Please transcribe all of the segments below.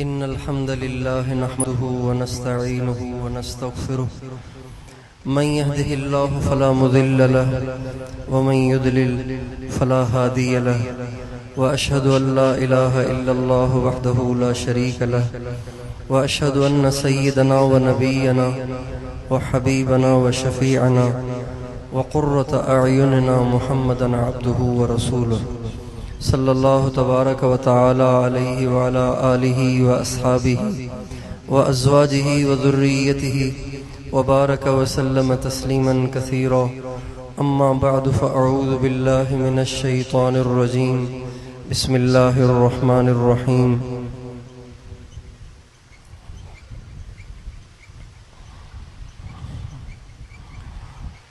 إن الحمد لله نحمده ونستعينه ونستغفره من يهده الله فلا مضل له ومن يضلل فلا هادي له وأشهد أن لا إله إلا الله وحده لا شريك له وأشهد أن سيدنا ونبينا وحبيبنا وشفيعنا وقرة أعيننا محمدا عبده ورسوله صلی اللہ تبارک و تعالی علیہ وعلی آلہ واصحابہ وازواجہ وذریتہ وبارک وسلم تسلیما کثیرا اما بعد فاعوذ باللہ من الشیطان الرجیم بسم اللہ الرحمن الرحیم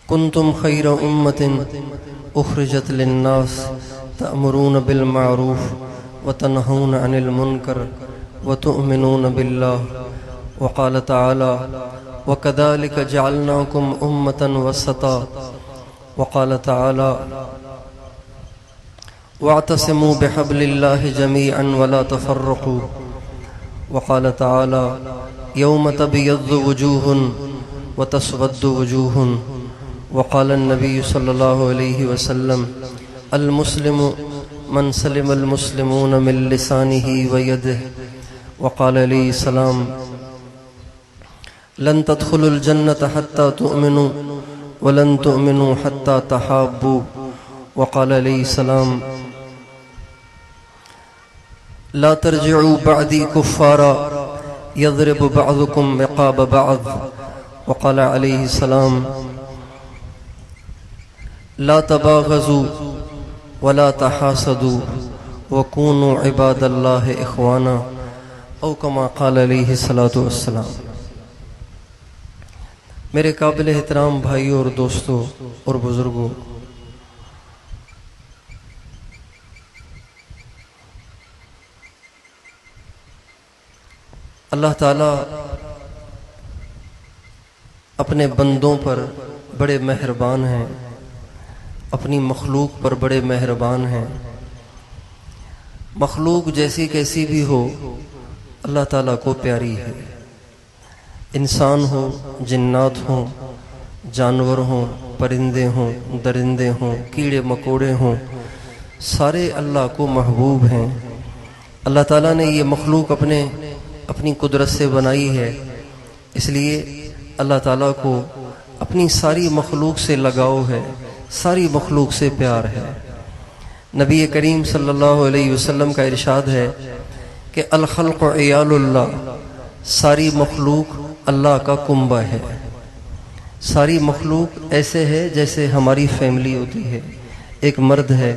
کنتم خیر امۃ اخرجت للناس تأمرون بالمعروف وتنهون عن المنکر وتؤمنون بالله وقال تعالى وكذلك جعلناكم أمة وسطا وقال تعالى واعتصموا بحبل الله جميعا ولا تفرقوا وقال تعالى يوم تبيض وجوه وتسود وجوه وقال النبي صلى الله عليه وسلم المسلم من سلم المسلمون من لسانه ويده وقال عليه السلام لن تدخلوا الجنة حتى تؤمنوا ولن تؤمنوا حتى تحابوا وقال عليه السلام لا ترجعوا بعدي كفارا يضرب بعضكم رقاب بعض وقال عليه السلام لا تباغضوا ولا تحاسدوا وكونوا عباد الله اخوانا او كما قال علیہ الصلوۃ والسلام۔ میرے قابل احترام بھائیوں اور دوستوں اور بزرگوں، اللہ تعالی اپنے بندوں پر بڑے مہربان ہیں، اپنی مخلوق پر بڑے مہربان ہیں۔ مخلوق جیسی کیسی بھی ہو اللہ تعالیٰ کو پیاری ہے۔ انسان ہو، جنات ہوں، جانور ہوں، پرندے ہوں، درندے ہوں، کیڑے مکوڑے ہوں، سارے اللہ کو محبوب ہیں۔ اللہ تعالیٰ نے یہ مخلوق اپنی قدرت سے بنائی ہے، اس لیے اللہ تعالیٰ کو اپنی ساری مخلوق سے لگاؤ ہے، ساری مخلوق سے پیار ہے۔ نبی کریم صلی اللہ علیہ وسلم کا ارشاد ہے کہ الخلق عیال اللہ، ساری مخلوق اللہ کا کنبہ ہے۔ ساری مخلوق ایسے ہے جیسے ہماری فیملی ہوتی ہے، ایک مرد ہے،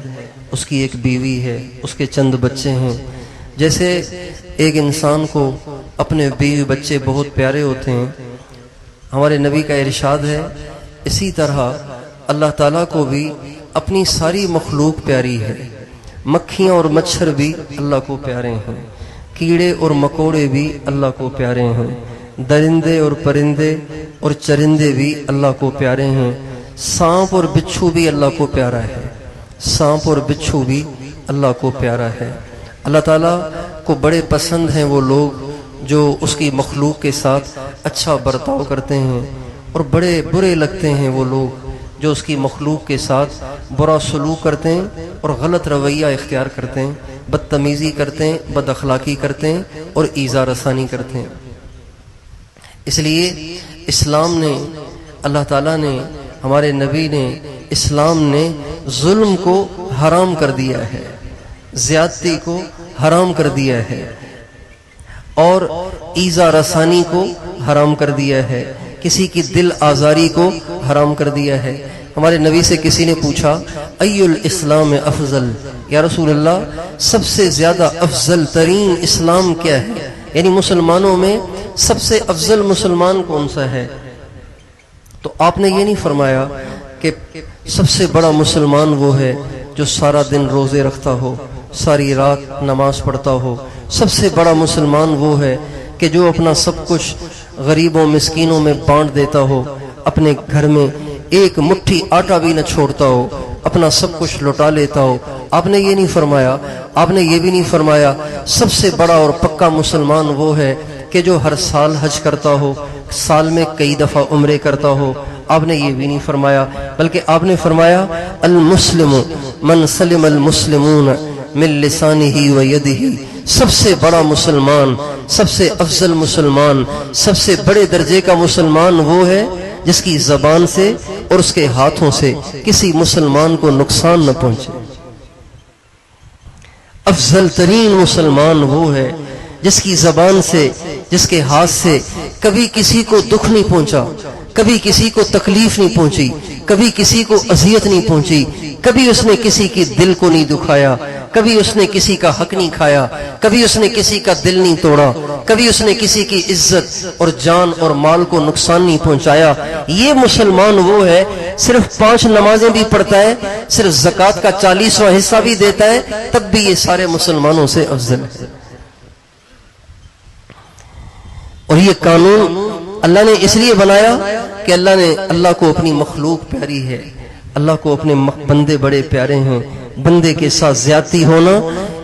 اس کی ایک بیوی ہے، اس کے چند بچے ہیں۔ جیسے ایک انسان کو اپنے بیوی بچے بہت پیارے ہوتے ہیں، ہمارے نبی کا ارشاد ہے، اسی طرح اللہ تعالیٰ کو بھی اپنی ساری مخلوق پیاری ہے۔ مکھیاں اور مچھر بھی اللہ کو پیارے ہیں، کیڑے اور مکوڑے بھی اللہ کو پیارے ہیں، درندے اور پرندے اور چرندے بھی اللہ کو پیارے ہیں، سانپ اور بچھو بھی اللہ کو پیارا ہے، سانپ اور بچھو بھی اللہ کو پیارا ہے۔ اللہ تعالیٰ کو بڑے پسند ہیں وہ لوگ جو اس کی مخلوق کے ساتھ اچھا برتاؤ کرتے ہیں، اور بڑے برے لگتے ہیں وہ لوگ جو اس کی مخلوق کے ساتھ برا سلوک کرتے ہیں اور غلط رویہ اختیار کرتے ہیں، بدتمیزی کرتے ہیں، بد اخلاقی کرتے ہیں اور ایذا رسانی کرتے ہیں۔ اس لیے اسلام نے، اللہ تعالیٰ نے، ہمارے نبی نے، اسلام نے ظلم کو حرام کر دیا ہے، زیادتی کو حرام کر دیا ہے، اور ایذا رسانی کو حرام کر دیا ہے، کسی کی دل آزاری کو حرام کر دیا ہے۔ ہمارے نبی سے کسی نے پوچھا ای الاسلام افضل، یا رسول اللہ سب سے زیادہ افضل ترین اسلام کیا ہے، یعنی مسلمانوں میں سب سے افضل مسلمان کون سا ہے؟ تو آپ نے یہ نہیں فرمایا کہ سب سے بڑا مسلمان وہ ہے جو سارا دن روزے رکھتا ہو، ساری رات نماز پڑھتا ہو۔ سب سے بڑا مسلمان وہ ہے کہ جو اپنا سب کچھ غریبوں مسکینوں میں بانٹ دیتا ہو، اپنے گھر میں ایک مٹھی آٹا بھی نہ چھوڑتا ہو، اپنا سب کچھ لوٹا لیتا ہو. آپ نے یہ نہیں فرمایا. آپ نے یہ بھی نہیں فرمایا سب سے بڑا اور پکا مسلمان وہ ہے کہ جو ہر سال حج کرتا ہو, سال میں کئی دفعہ عمرے کرتا ہو. آپ نے یہ بھی نہیں فرمایا, بلکہ آپ نے فرمایا المسلم من سلم المسلمون من لسانہ و یدہ. سب سے بڑا مسلمان, سب سے افضل مسلمان, سب سے بڑے درجے کا مسلمان وہ ہے جس کی زبان سے اور اس کے ہاتھوں سے کسی مسلمان کو نقصان نہ پہنچے. افضل ترین مسلمان وہ ہے جس کی زبان سے, جس کے ہاتھ سے کبھی کسی کو دکھ نہیں پہنچا, کبھی کسی کو تکلیف نہیں پہنچی, کبھی کسی کو اذیت نہیں پہنچی, کبھی اس نے کسی کے دل کو نہیں دکھایا, کبھی اس نے کسی کا حق نہیں کھایا, کبھی اس نے کسی کا دل نہیں توڑا, کبھی اس نے کسی کی عزت اور جان اور مال کو نقصان نہیں پہنچایا. یہ مسلمان وہ ہے صرف 5 نمازیں بھی پڑھتا ہے, صرف زکوٰۃ کا 40واں حصہ بھی دیتا ہے, تب بھی یہ سارے مسلمانوں سے افضل ہے. اور یہ قانون اللہ نے اس لیے بنایا کہ اللہ کو اپنی مخلوق پیاری ہے, اللہ کو اپنے بندے بڑے پیارے ہیں. بندے کے ساتھ زیادتی ہونا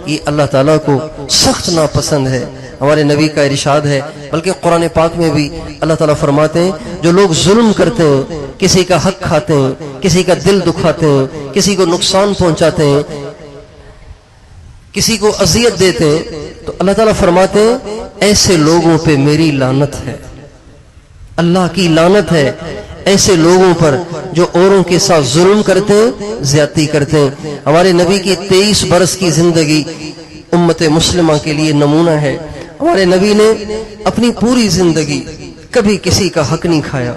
یہ اللہ تعالیٰ کو سخت ناپسند ہے. ہمارے نبی کا ارشاد ہے, بلکہ قرآن پاک میں بھی اللہ تعالیٰ فرماتے ہیں جو لوگ ظلم کرتے ہیں, کسی کا حق کھاتے ہیں, کسی کا دل دکھاتے ہیں, کسی کو نقصان پہنچاتے ہیں, کسی کو اذیت دیتے ہیں, تو اللہ تعالیٰ فرماتے ہیں ایسے لوگوں پہ میری لعنت ہے, اللہ کی لعنت ہے ایسے لوگوں پر جو اوروں کے ساتھ ظلم کرتے ہیں, زیادتی کرتے ہیں. ہمارے نبی کی 23 برس کی زندگی امت مسلمہ کے لیے نمونہ ہے. ہمارے نبی نے اپنی پوری زندگی کبھی کسی کا حق نہیں کھایا,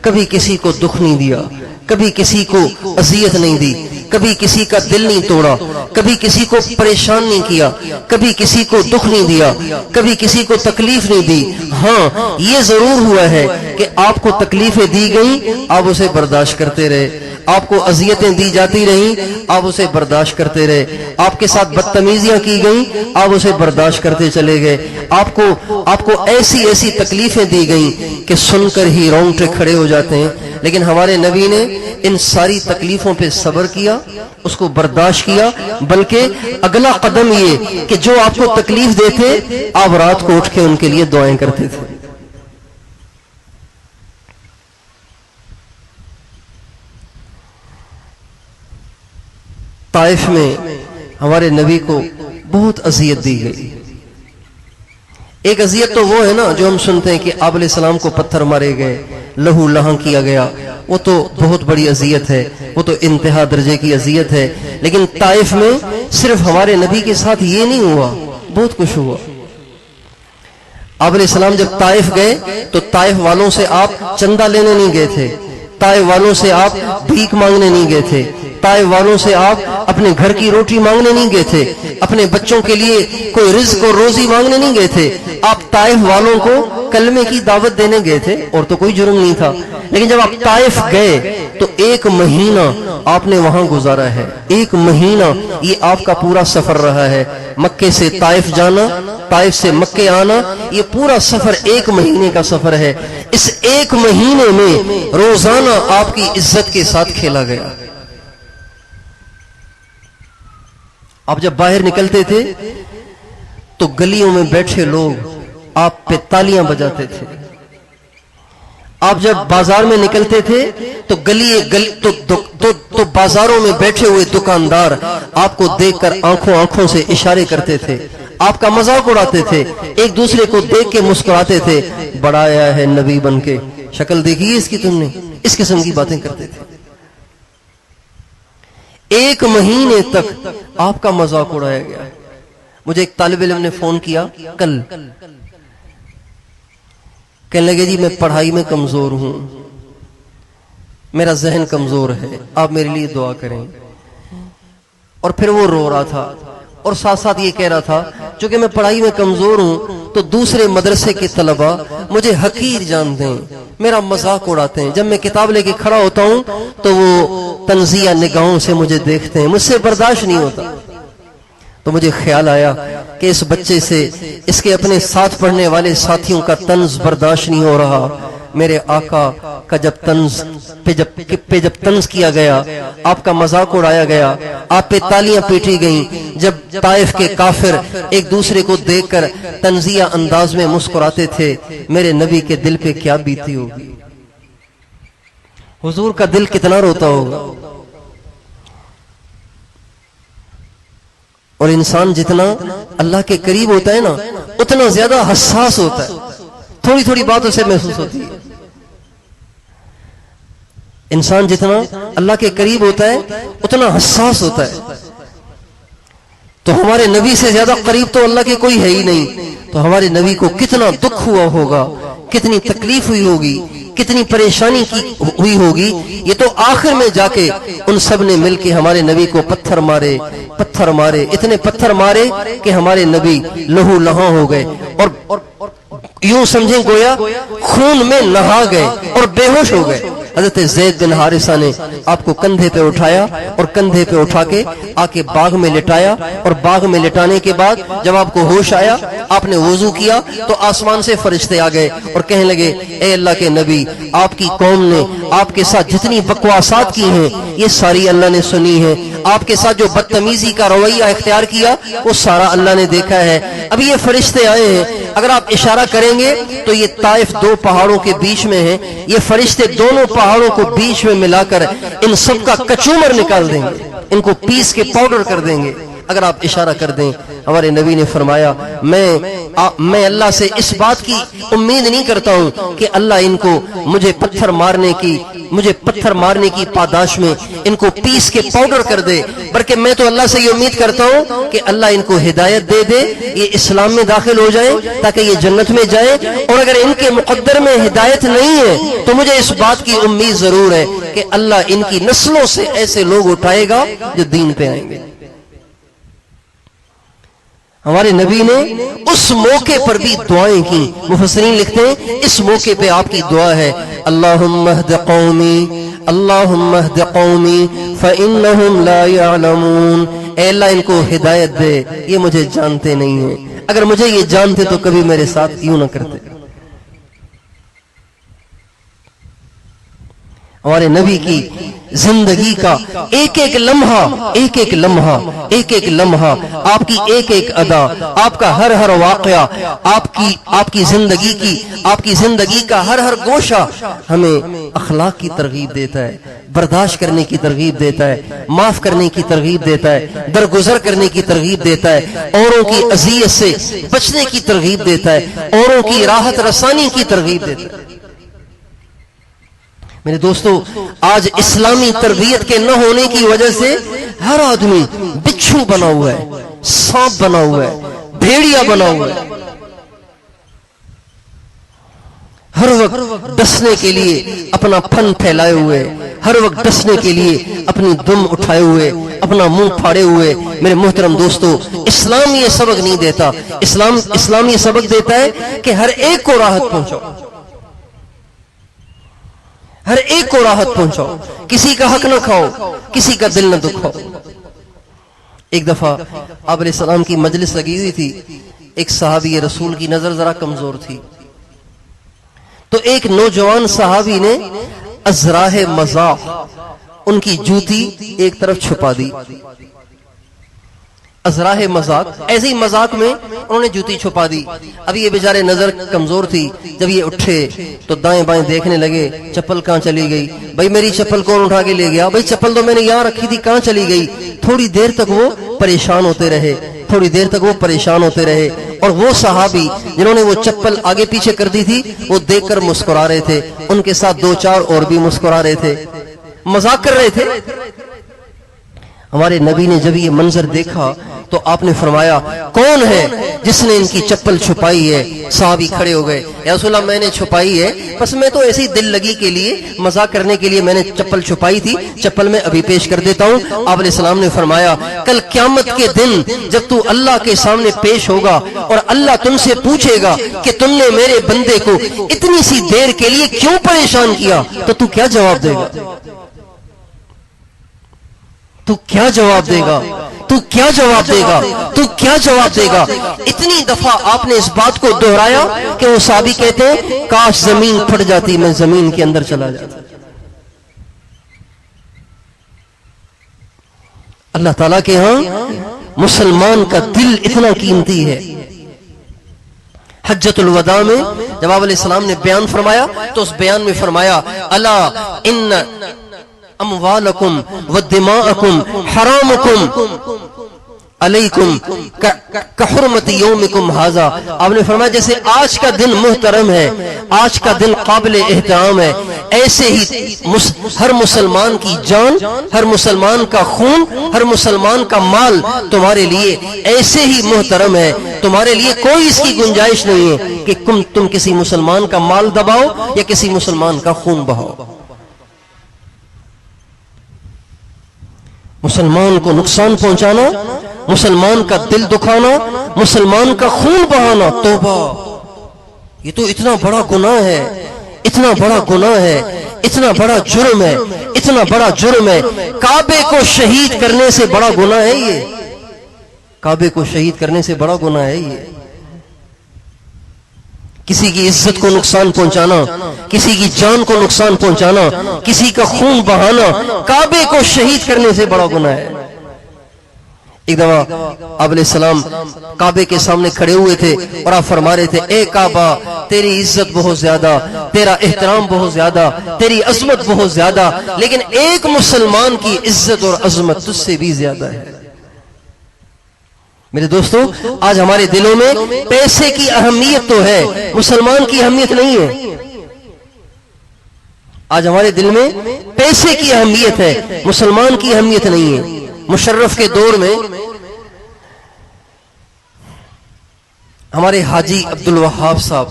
کبھی کسی کو دکھ نہیں دیا, کبھی کسی کو اذیت نہیں دی, کبھی کسی کا دل نہیں توڑا, کبھی کسی کو پریشان نہیں کیا, کبھی کسی کو دکھ نہیں دیا, کبھی کسی کو تکلیف نہیں دی. ہاں یہ ضرور ہوا ہے کہ آپ کو تکلیفیں دی گئیں, آپ اسے برداشت کرتے رہے, آپ کو اذیتیں دی جاتی رہیں, آپ اسے برداشت کرتے رہے, آپ کے ساتھ بدتمیزیاں کی گئیں, آپ اسے برداشت کرتے چلے گئے, آپ کو ایسی تکلیفیں دی گئیں کہ سن کر ہی رونگٹے کھڑے ہو جاتے ہیں. لیکن ہمارے نبی نے ان ساری تکلیفوں پہ صبر کیا, اس کو برداشت کیا, بلکہ اگلا قدم یہ کہ جو آپ کو تکلیف دیتے آپ رات کو اٹھ کے ان کے لیے دعائیں کرتے تھے. طائف میں ہمارے نبی کو بہت اذیت دی گئی. ایک اذیت تو وہ ہے نا جو ہم سنتے ہیں کہ آپ علیہ السلام کو پتھر مارے گئے, لہو لہاں کیا گیا, وہ تو بہت بڑی اذیت ہے, وہ تو انتہا درجے کی اذیت ہے. لیکن طائف میں صرف ہمارے نبی کے ساتھ یہ نہیں ہوا, بہت کچھ ہوا. آپ علیہ السلام جب طائف گئے تو طائف والوں سے آپ چندہ لینے نہیں گئے تھے, طائف والوں سے آپ بھیک مانگنے نہیں گئے تھے, طائف والوں سے آپ اپنے گھر کی روٹی مانگنے نہیں گئے تھے, اپنے بچوں کے لیے کوئی رزق اور روزی مانگنے نہیں گئے تھے. آپ طائف والوں کو کلمے کی دعوت دینے گئے تھے, اور تو کوئی جرم نہیں تھا. لیکن جب آپ طائف گئے تو 1 مہینہ آپ نے وہاں گزارا ہے. 1 مہینہ یہ آپ کا پورا سفر رہا ہے. مکے سے طائف جانا, طائف سے مکے آنا, یہ پورا سفر 1 مہینے کا سفر ہے. اس 1 مہینے میں روزانہ آپ کی عزت کے ساتھ کھیلا گیا. آپ جب باہر نکلتے تھے تو گلیوں میں بیٹھے لوگ آپ پہ تالیاں بجاتے تھے. آپ جب بازار میں نکلتے تھے تو بازاروں میں بیٹھے ہوئے دکاندار آپ کو دیکھ کر آنکھوں سے اشارے کرتے تھے, آپ کا مذاق اڑاتے تھے, ایک دوسرے کو دیکھ کے مسکراتے تھے, بڑا آیا ہے نبی بن کے, شکل دیکھی اس کی تم نے, اس قسم کی باتیں کرتے تھے. 1 مہینے تک آپ کا مذاق اڑایا گیا. مجھے ایک طالب علم نے فون کیا کل, کہنے لگے جی میں پڑھائی میں کمزور ہوں, میرا ذہن کمزور ہے, آپ میرے لیے دعا کریں. اور پھر وہ رو رہا تھا اور ساتھ ساتھ یہ کہہ رہا تھا چونکہ میں پڑھائی میں کمزور ہوں تو دوسرے مدرسے کے طلبہ مجھے حقیر جانتے ہیں, میرا مذاق اڑاتے ہیں. جب میں کتاب لے کے کھڑا ہوتا ہوں تو وہ تنزیہ نگاہوں سے مجھے دیکھتے ہیں, مجھ سے برداشت نہیں ہوتا. تو مجھے خیال آیا کہ اس بچے سے اس کے اپنے ساتھ پڑھنے والے ساتھیوں کا طنز برداشت نہیں ہو رہا. میرے آقا کا جب طنز پہ جب پہ جب طنز کیا گیا، آپ کا مذاق اڑایا گیا، آپ پہ تالیاں پیٹی گئیں، جب طائف کے کافر ایک دوسرے کو دیکھ کر طنزیہ انداز میں مسکراتے تھے، میرے نبی کے دل پہ کیا بیتی ہوگی؟ حضور کا دل کتنا روتا ہوگا۔ اور انسان جتنا اللہ کے قریب ہوتا ہے نا، اتنا زیادہ حساس ہوتا ہے، تھوڑی تھوڑی باتوں سے محسوس ہوتی ہے۔ انسان جتنا اللہ کے قریب ہوتا ہے اتنا حساس ہوتا ہے۔ تو ہمارے نبی سے زیادہ قریب تو اللہ کے کوئی ہے ہی نہیں، تو ہمارے نبی کو کتنا دکھ ہوا ہوگا، کتنی تکلیف ہوئی ہوگی، کتنی پریشانی کی ہوئی ہوگی۔ یہ تو آخر میں جا کے ان سب نے مل کے ہمارے نبی کو پتھر مارے، اتنے پتھر مارے کہ ہمارے نبی لہو لہاں ہو گئے، اور یوں سمجھیں گویا خون میں نہا گئے اور بے ہوش ہو گئے۔ حضرت زید بن حارثہ نے آپ کو کندھے پہ اٹھایا اور کندھے پہ اٹھا کے آ کے باغ میں لٹایا، اور باغ میں لٹانے کے بعد جب آپ کو ہوش آیا، آپ نے وضو کیا تو آسمان سے فرشتے آ گئے اور کہنے لگے، اے اللہ کے نبی، آپ کی قوم نے آپ کے ساتھ جتنی بکواسات کی ہیں یہ ساری اللہ نے سنی ہے، آپ کے ساتھ جو بدتمیزی کا رویہ اختیار کیا وہ سارا اللہ نے دیکھا ہے۔ اب یہ فرشتے آئے ہیں، اگر آپ اشارہ کریں گے تو یہ طائف دو پہاڑوں کے بیچ میں ہے، یہ فرشتے دونوں پہاڑوں کو بیچ میں ملا کر ان سب کا کچومر نکال دیں گے، ان کو پیس کے پاؤڈر کر دیں گے اگر آپ اشارہ کر دیں۔ ہمارے نبی نے فرمایا، میں اللہ سے اس بات کی امید نہیں کرتا ہوں کہ اللہ ان کو مجھے پتھر مارنے کی پاداش میں ان کو پیس کے پاؤڈر کر دے، بلکہ میں تو اللہ سے یہ امید کرتا ہوں کہ اللہ ان کو ہدایت دے دے، یہ اسلام میں داخل ہو جائیں تاکہ یہ جنت میں جائیں، اور اگر ان کے مقدر میں ہدایت نہیں ہے تو مجھے اس بات کی امید ضرور ہے کہ اللہ ان کی نسلوں سے ایسے لوگ اٹھائے گا جو دین پہ آئیں گے۔ ہمارے نبی نے اس موقع پر بھی دعائیں کی۔ مفسرین لکھتے ہیں اس موقع پہ آپ کی دعا ہے، اللہم اہد قومی، اللہم اہد قومی فإنہم لا یعلمون، اے اللہ ان کو ہدایت دے، یہ مجھے جانتے نہیں ہیں، اگر مجھے یہ جانتے تو کبھی میرے ساتھ یوں نہ کرتے۔ ہمارے نبی کی زندگی کا ایک ایک لمحہ، آپ کی ایک ایک ادا، آپ کا ہر ہر واقعہ، آپ کی زندگی کا ہر ہر گوشہ ہمیں اخلاق کی ترغیب دیتا ہے، برداشت کرنے کی ترغیب دیتا ہے، معاف کرنے کی ترغیب دیتا ہے، درگزر کرنے کی ترغیب دیتا ہے، اوروں کی اذیت سے بچنے کی ترغیب دیتا ہے، اوروں کی راحت رسانی کی ترغیب دیتا ہے۔ میرے دوستو، آج اسلامی تربیت کے نہ ہونے کی وجہ سے ہر آدمی بچھو بنا ہوا ہے، سانپ بنا ہوا ہے، بھیڑیا بنا ہوا ہے، ہر وقت ڈسنے کے لیے اپنا پھن پھیلائے ہوئے، ہر وقت ڈسنے کے لیے اپنی دم اٹھائے ہوئے، اپنا منہ پھاڑے ہوئے۔ میرے محترم دوستو، اسلام یہ سبق نہیں دیتا، اسلام یہ سبق دیتا ہے کہ ہر ایک کو راحت پہنچاؤ، ہر ایک کو راحت پہنچاؤ، کسی کا حق نہ کھاؤ، کسی کا دل نہ دکھاؤ۔ ایک دفعہ آپ علیہ السلام کی مجلس لگی ہوئی تھی، ایک صحابی رسول کی نظر ذرا کمزور تھی، تو ایک نوجوان صحابی نے ازراہ مزاح ان کی جوتی ایک طرف چھپا دی۔ ازراہ مذاق، ایسے ہی مذاق میں انہوں نے جوتی چھپا دی۔ اب یہ بیچارے نظر کمزور تھی، جب یہ اٹھے تو دائیں بائیں دیکھنے لگے، چپل کہاں چلی گئی؟ بھائی میری چپل کون اٹھا کے لے گیا؟ بھائی چپل تو میں نے یہاں رکھی تھی، کہاں چلی گئی؟ تھوڑی دیر تک وہ پریشان ہوتے رہے، اور وہ صحابی جنہوں نے وہ چپل آگے پیچھے کر دی تھی وہ دیکھ کر مسکرا رہے تھے، ان کے ساتھ دو چار اور بھی مسکرا رہے تھے، مذاق کر رہے تھے۔ ہمارے نبی نے جب یہ منظر دیکھا تو آپ نے فرمایا، کون ہے جس نے ان کی چپل چھپائی ہے؟ صحابی کھڑے ہو گئے، یا رسول اللہ میں نے چھپائی ہے، بس میں تو ایسی دل لگی کے لیے، مذاق کرنے کے لیے میں نے چپل چھپائی تھی، چپل میں ابھی پیش کر دیتا ہوں۔ آپ علیہ السلام نے فرمایا، کل قیامت کے دن جب تو اللہ کے سامنے پیش ہوگا اور اللہ تم سے پوچھے گا کہ تم نے میرے بندے کو اتنی سی دیر کے لیے کیوں پریشان کیا، تو تو کیا جواب دے گا؟ تو کیا جواب دے گا؟ تو کیا جواب دے گا؟ تو کیا جواب دے گا؟ اتنی دفعہ آپ نے اس بات کو دہرایا کہ وہ صحابی کہتے ہیں، کاش زمین پھٹ جاتی، میں زمین کے اندر چلا جاتا۔ اللہ تعالیٰ کے ہاں مسلمان کا دل اتنا قیمتی ہے. حجۃ الوداع میں جب آپ علیہ السلام نے بیان فرمایا تو اس بیان میں فرمایا الا ان اموالکم ودماءکم حرامکم علیکم کحرمت یومکم ھذا. آپ نے فرمایا جیسے آج کا دن محترم ہے, آج کا دن قابل احترام ہے, ایسے ہی ہر مسلمان کی جان, ہر مسلمان کا خون, ہر مسلمان کا مال تمہارے لیے ایسے ہی محترم ہے. تمہارے لیے کوئی اس کی گنجائش نہیں ہے کہ تم کسی مسلمان کا مال دباؤ یا کسی مسلمان کا خون بہاؤ. مسلمان کو نقصان پہنچانا, مسلمان کا دل دکھانا, مسلمان کا خون بہانا, توبہ, یہ تو اتنا بڑا گناہ ہے, اتنا بڑا گناہ ہے, اتنا بڑا جرم ہے, اتنا بڑا جرم ہے. کعبے کو شہید کرنے سے بڑا گناہ ہے یہ, کعبے کو شہید کرنے سے بڑا گناہ ہے یہ. کسی کی عزت کو نقصان پہنچانا, کسی کی جان کو نقصان پہنچانا, کسی کا خون بہانا, کعبے کو شہید کرنے سے بڑا گناہ ہے. ایک دفعہ آپ علیہ السلام کعبے کے سامنے کھڑے ہوئے تھے اور آپ فرما رہے تھے اے کعبہ تیری عزت بہت زیادہ, تیرا احترام بہت زیادہ, تیری عظمت بہت زیادہ, لیکن ایک مسلمان کی عزت اور عظمت تجھ سے بھی زیادہ ہے. میرے دوستو, آج ہمارے دلوں میں پیسے کی اہمیت تو ہے, مسلمان کی اہمیت نہیں ہے. آج ہمارے دل میں پیسے کی اہمیت ہے, مسلمان کی اہمیت نہیں ہے. مشرف کے دور میں ہمارے حاجی عبد الوہاب صاحب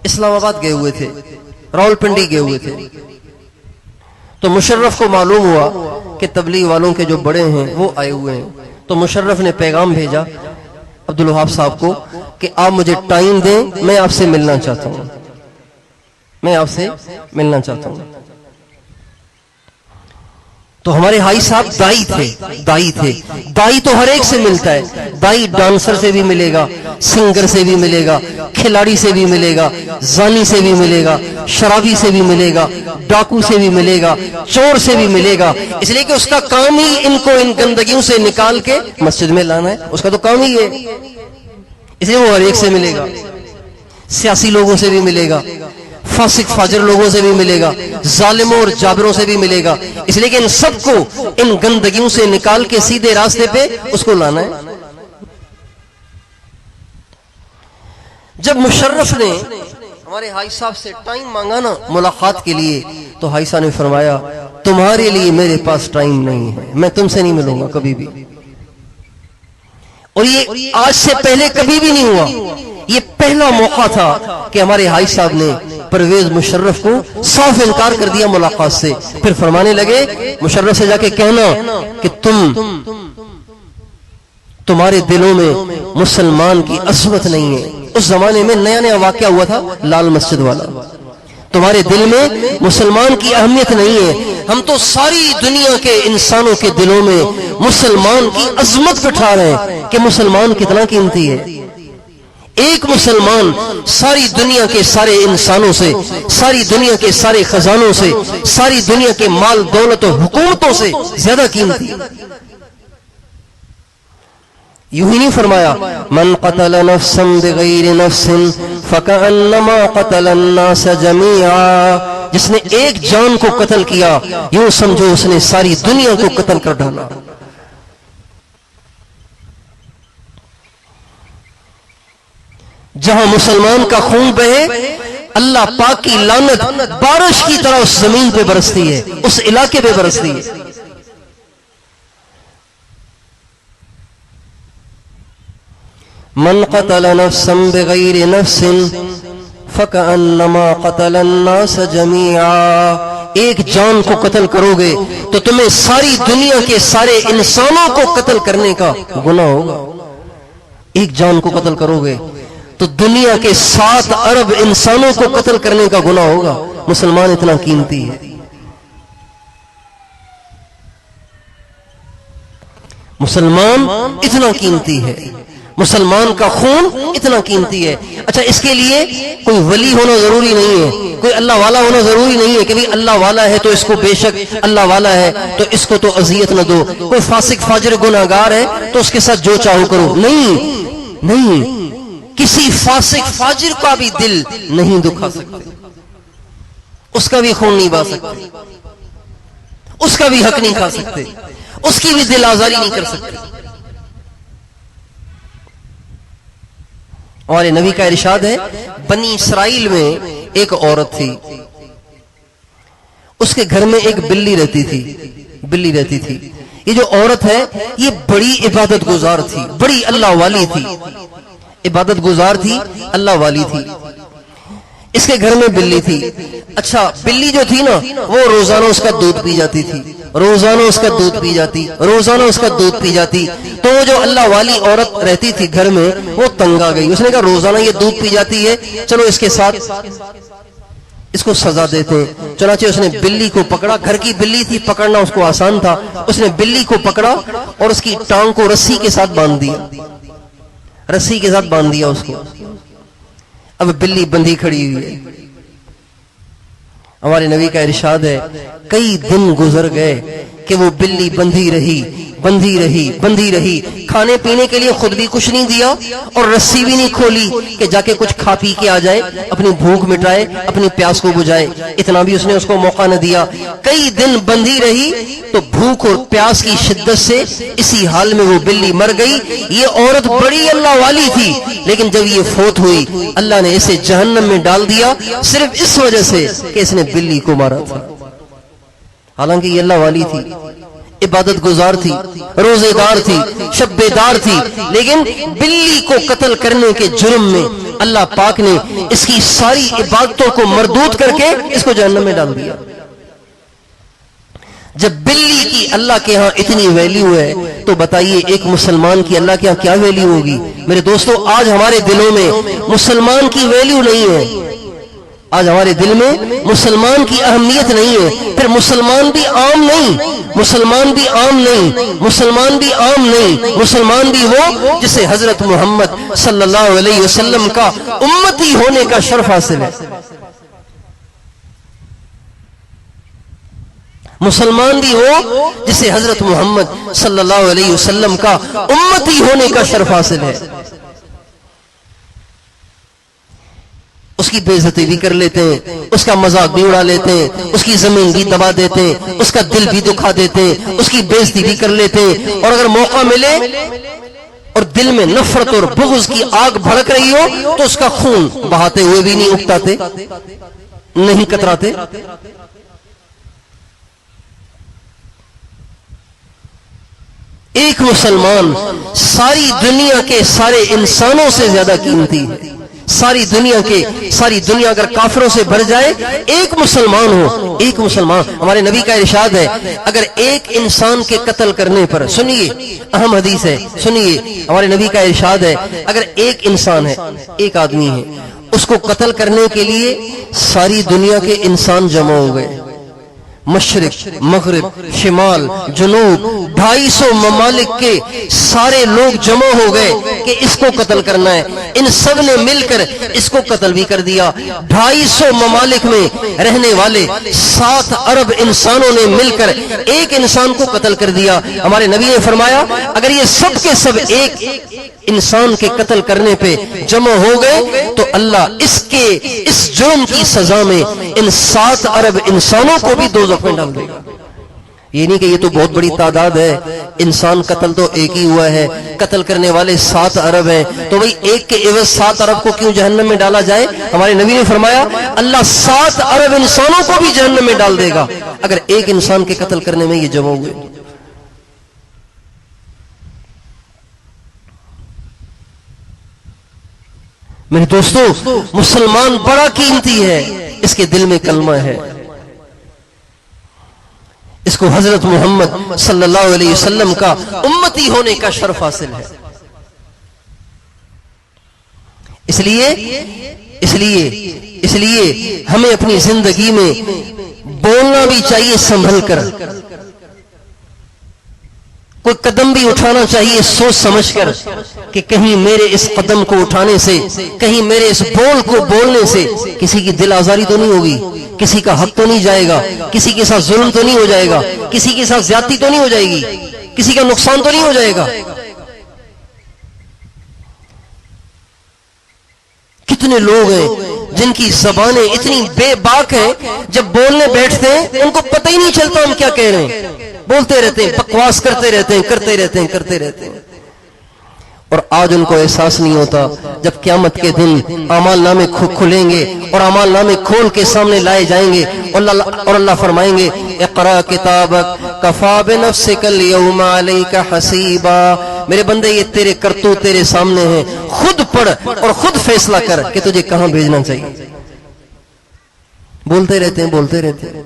اسلام آباد گئے ہوئے تھے, راول پنڈی گئے ہوئے تھے. تو مشرف کو معلوم ہوا کہ تبلیغ والوں کے جو بڑے ہیں وہ آئے ہوئے ہیں. تو مشرف نے پیغام بھیجا عبد الوہاب صاحب کو کہ آپ مجھے ٹائم دیں, میں آپ سے ملنا چاہتا ہوں, میں آپ سے ملنا چاہتا ہوں. تو ہمارے حاجی صاحب دائی تھے. دائی تو ہر ایک سے ملتا ہے. دائی ڈانسر سے بھی ملے گا, سنگر سے بھی ملے گا, کھلاڑی سے بھی ملے گا, زانی سے بھی ملے گا, شرابی سے بھی ملے گا, ڈاکو سے بھی ملے گا, چور سے بھی ملے گا. اس لیے کہ اس کا کام ہی ان کو ان گندگیوں سے نکال کے مسجد میں لانا ہے, اس کا تو کام ہی ہے. اس لیے وہ ہر ایک سے ملے گا. سیاسی لوگوں سے بھی ملے گا, فاسق فاجر لوگوں سے بھی ملے گا, ظالموں اور جابروں سے بھی ملے گا. اس لیے کہ ان سب کو ان گندگیوں سے نکال کے سیدھے راستے پہ اس کو لانا ہے. جب مشرف نے ہمارے حاجی صاحب سے ٹائم مانگا نا ملاقات کے لیے, تو حاجی صاحب نے فرمایا تمہارے لیے میرے پاس ٹائم نہیں ہے, میں تم سے نہیں ملوں گا کبھی بھی. اور یہ آج سے پہلے کبھی بھی نہیں ہوا. یہ پہلا موقع تھا کہ ہمارے حاجی صاحب نے پرویز مشرف کو صاف انکار کر دیا ملاقات سے. پھر فرمانے لگے مشرف سے جا کے کہنا کہ تمہارے دلوں میں مسلمان کی عظمت نہیں ہے. اس زمانے میں نیا واقعہ ہوا تھا لال مسجد والا. تمہارے دل میں مسلمان کی اہمیت نہیں ہے. ہم تو ساری دنیا کے انسانوں کے دلوں میں مسلمان کی عظمت بٹھا رہے ہیں کہ مسلمان کتنا قیمتی ہے. ایک مسلمان ساری دنیا کے سارے انسانوں سے, ساری دنیا کے سارے خزانوں سے, ساری دنیا کے مال دولت و حکومتوں سے زیادہ قیمتی. یوں ہی نہیں فرمایا من قتل نفسا بغیر نفس فکأنما قتل الناس جميعا, جس نے ایک جان کو قتل کیا یوں سمجھو اس نے ساری دنیا کو قتل کر ڈالا. جہاں مسلمان کا خون بہے اللہ پاک کی لعنت بارش کی طرح اس زمین پہ برستی ہے, اس علاقے پہ برستی ہے. من قتل نفسا بغیر نفس فکأنما قتل الناس جميعا, ایک جان کو قتل کرو گے تو تمہیں ساری دنیا کے سارے انسانوں کو قتل کرنے کا گناہ ہوگا. ایک جان کو قتل کرو گے تو دنیا کے 7 ارب انسانوں کو قتل کرنے کا گناہ ہوگا. مسلمان اتنا قیمتی ہے. مسلمان اتنا قیمتی ہے. مسلمان کا خون اتنا قیمتی ہے. اچھا اس کے لیے کوئی ولی ہونا ضروری نہیں ہے, کوئی اللہ والا ہونا ضروری نہیں ہے کہ بھی اللہ والا ہے تو اس کو بے شک اللہ والا ہے تو اس کو تو اذیت نہ دو, کوئی فاسق فاجر گناہگار ہے تو اس کے ساتھ جو چاہو کرو. نہیں, کسی فاسق فاجر کا بھی دل نہیں دکھا سکتے, اس کا بھی خون نہیں بہا سکتے, اس کا بھی حق نہیں کھا سکتے, اس کی بھی دل آزاری نہیں کر سکتے. اور نبی کا ارشاد ہے, بنی اسرائیل میں ایک عورت تھی, اس کے گھر میں ایک بلی رہتی تھی. یہ جو عورت ہے یہ بڑی عبادت گزار تھی, بڑی اللہ والی تھی, عبادت گزار تھی, اللہ والی تھی. اس کے گھر میں بلی تھی. اچھا بلی جو تھی نا وہ روزانہ اس کا دودھ پی جاتی تھی, روزانہ اس کا دودھ پی جاتی. تو وہ جو اللہ والی عورت رہتی تھی گھر میں وہ تنگ آ گئی. اس نے کہا روزانہ یہ دودھ پی جاتی ہے, چلو اس کے ساتھ اس کو سزا دیتے ہیں. چنانچہ اس نے بلی کو پکڑا, گھر کی بلی تھی, پکڑنا اس کو آسان تھا. اس نے بلی کو پکڑا اور اس کی ٹانگ کو رسی کے ساتھ باندھ دیا, اس کو. اب بلی بندھی کھڑی ہوئی ہے. ہمارے نبی کا ارشاد ہے, کئی دن گزر گئے کہ وہ بلی بندھی رہی, کھانے پینے کے لیے خود بھی کچھ نہیں دیا اور رسی بھی نہیں کھولی کہ جا کے کچھ کھا پی کے آ جائے, اپنی بھوک مٹائے, اپنی پیاس کو بجھائے. اتنا بھی اس نے اس کو موقع نہ دیا. کئی دن بندھی رہی تو بھوک اور پیاس کی شدت سے اسی حال میں وہ بلی مر گئی. یہ عورت بڑی اللہ والی تھی, لیکن جب یہ فوت ہوئی اللہ نے اسے جہنم میں ڈال دیا صرف اس وجہ سے کہ اس نے بلی کو مارا تھا. حالانکہ یہ اللہ والی تھی, عبادت گزار تھی, روزے دار تھی, شب بیدار تھی, لیکن بلی کو قتل کرنے کے جرم میں اللہ پاک نے اس کی ساری عبادتوں کو مردود کر کے اس کو جہنم میں ڈال دیا. جب بلی کی اللہ کے ہاں اتنی ویلیو ہے تو بتائیے ایک مسلمان کی اللہ کے ہاں کیا ویلیو ہوگی. میرے دوستو, آج ہمارے دلوں میں مسلمان کی ویلیو نہیں ہے, آج ہمارے دل میں مسلمان کی اہمیت نہیں ہے. پھر مسلمان بھی عام نہیں, مسلمان بھی وہ جسے حضرت محمد صلی اللہ علیہ وسلم کا امتی ہونے کا شرف حاصل ہے. مسلمان بھی وہ جسے حضرت محمد صلی اللہ علیہ وسلم کا امتی ہونے کا شرف حاصل ہے. اس کی بے عزتی بھی کر لیتے ہیں, اس کا مذاق بھی اڑا لیتے ہیں, اس کی زمین بھی دبا دیتے ہیں, اس کا دل بھی دکھا دیتے ہیں, اس کی بے عزتی بھی کر لیتے ہیں. اور اگر موقع ملے اور دل میں نفرت اور بغض کی آگ بھڑک رہی ہو تو اس کا خون بہاتے ہوئے بھی نہیں اکتاتے, نہیں کتراتے. ایک مسلمان ساری دنیا کے سارے انسانوں سے زیادہ قیمتی ہے. ساری دنیا اگر کافروں سے بھر جائے, ایک مسلمان. ہمارے نبی کا ارشاد ہے, اگر ایک انسان کے قتل کرنے پر, سنیے اہم حدیث ہے, سنیے ہمارے نبی کا ارشاد ہے, اگر ایک انسان ہے, ایک آدمی ہے, اس کو قتل کرنے کے لیے ساری دنیا کے انسان جمع ہو گئے, مشرق, مغرب, شمال, جنوب, 250 ممالک کے سارے لوگ جمع ہو گئے کہ اس کو قتل کرنا ہے. ان سب نے مل کر اس کو قتل بھی کر دیا. 250 ممالک میں رہنے والے 7 ارب انسانوں نے مل کر ایک انسان کو قتل کر دیا. ہمارے نبی نے فرمایا, اگر یہ سب کے سب ایک انسان کے قتل کرنے پہ جمع ہو گئے تو اللہ اس جرم کی سزا میں ان 7 ارب انسانوں کو بھی دوزخ میں ڈال دے گا. یہ نہیں کہ یہ تو بہت بڑی تعداد ہے, انسان قتل تو ایک ہی ہوا ہے, قتل کرنے والے 7 ارب ہیں, تو بھئی ایک کے عوض 7 ارب کو کیوں جہنم میں ڈالا جائے. ہمارے نبی نے فرمایا اللہ 7 ارب انسانوں کو بھی جہنم میں ڈال دے گا اگر ایک انسان کے قتل کرنے میں یہ جمع ہوئے. میرے دوستو, مسلمان بڑا قیمتی ہے, اس کے دل میں کلمہ ہے, اس کو حضرت محمد صلی اللہ علیہ وسلم کا امتی ہونے کا شرف حاصل ہے. اس لیے ہمیں اپنی زندگی میں بولنا بھی چاہیے سنبھل کر, کوئی قدم بھی اٹھانا چاہیے سوچ سمجھ کر کہ کہیں میرے اس قدم کو اٹھانے سے، کہیں میرے اس بول کو بولنے سے کسی کی دل آزاری تو نہیں ہوگی، کسی کا حق تو نہیں جائے گا، کسی کے ساتھ ظلم تو نہیں ہو جائے گا، کسی کے ساتھ زیادتی تو نہیں ہو جائے گی، کسی کا نقصان تو نہیں ہو جائے گا۔ کتنے لوگ ہیں جن کی زبانیں اتنی بے باک ہیں، جب بولنے بیٹھتے ہیں ان کو پتہ ہی نہیں چلتا ہم کیا کہہ رہے ہیں، بولتے رہتے ہیں، بکواس کرتے رہتے ہیں، کرتے رہتے ہیں۔ اور آج ان کو احساس نہیں ہوتا جب قیامت کے دن اعمال نامے کھلیں گے اور اعمال نامے کھول کے سامنے لائے جائیں گے اور اللہ فرمائیں گے اقرا کتابک کفا بنفسک اليوم علیک حسیبا، میرے بندے یہ تیرے کرتوت تیرے سامنے ہیں، خود پڑھ اور خود فیصلہ کر کہ تجھے کہاں بھیجنا چاہیے۔ بولتے رہتے ہیں۔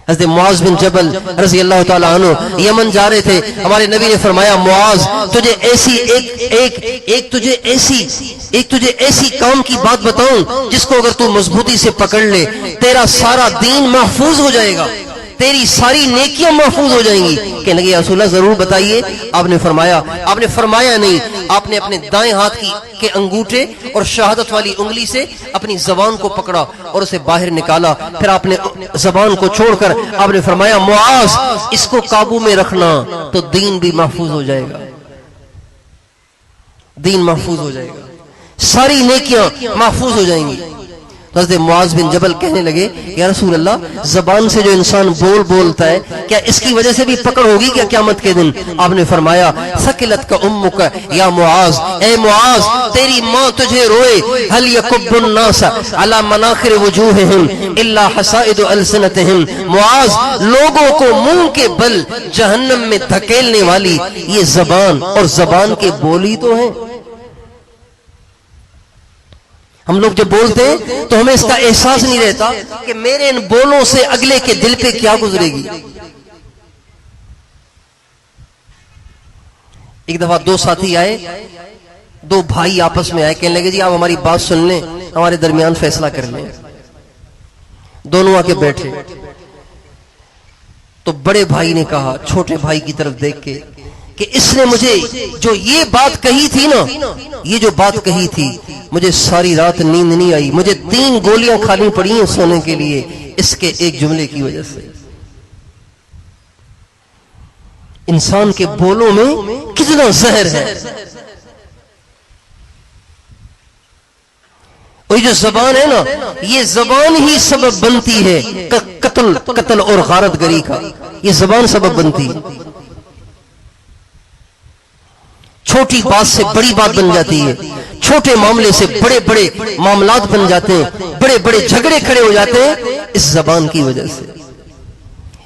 حضرت معاذ بن جبل رضی اللہ تعالیٰ عنہ یمن جا رہے تھے، ہمارے نبی نے فرمایا معاذ تجھے تجھے ایسی کام کی بات بتاؤں جس کو اگر تو مضبوطی سے پکڑ لے تیرا سارا دین محفوظ ہو جائے گا، تیری ساری نیکیاں محفوظ ہو جائیں گی۔ کہنے لگے یا رسول اللہ ضرور بتائیے۔ آپ نے فرمایا نہیں، آپ نے اپنے دائیں ہاتھ کے انگوٹھے اور شہادت والی انگلی سے اپنی زبان کو پکڑا اور اسے باہر نکالا، پھر آپ نے زبان کو چھوڑ کر آپ نے فرمایا معاذ اس کو قابو میں رکھنا تو دین بھی محفوظ ہو جائے گا، دین محفوظ ہو جائے گا، ساری نیکیاں محفوظ ہو جائیں گی۔ حضرت معاذ بن جبل کہنے لگے یا رسول اللہ زبان سے جو انسان بولتا ہے کیا اس کی وجہ سے بھی پکڑ ہوگی کیا قیامت کے دن؟ آپ نے فرمایا ثقلت کا امک یا معاذ، اے معاذ تیری ماں تجھے روئے، هل يكب الناس على مناخر وجوههم الا حصائد السنتهم، معاذ لوگوں کو منہ کے بل جہنم میں دھکیلنے والی یہ زبان اور زبان کے بولی تو ہیں۔ ہم لوگ جب بولتے ہیں تو ہمیں اس کا احساس نہیں رہتا کہ میرے ان بولوں سے اگلے کے دل پہ کیا گزرے گی۔ ایک دفعہ دو ساتھی آئے، دو بھائی آپس میں آئے، کہنے لگے جی آپ ہماری بات سن لیں، ہمارے درمیان فیصلہ کر لیں۔ دونوں آ کے بیٹھے تو بڑے بھائی نے کہا چھوٹے بھائی کی طرف دیکھ کے کہ اس نے مجھے جو یہ بات کہی تھی نا، یہ جو بات کہی تھی مجھے ساری رات نیند نہیں آئی، مجھے 3 گولیاں کھانی پڑی ہیں سونے کے لیے اس کے ایک جملے کی وجہ سے۔ انسان کے بولوں میں کتنا زہر ہے، اور جو زبان ہے نا یہ زبان ہی سبب بنتی ہے قتل اور غارت گری کا، یہ زبان سبب بنتی ہے۔ چھوٹی بات سے بڑی بات بن جاتی ہے، چھوٹے معاملے سے بڑے بڑے معاملات بن جاتے ہیں، بڑے بڑے جھگڑے کھڑے ہو جاتے ہیں اس زبان کی وجہ سے۔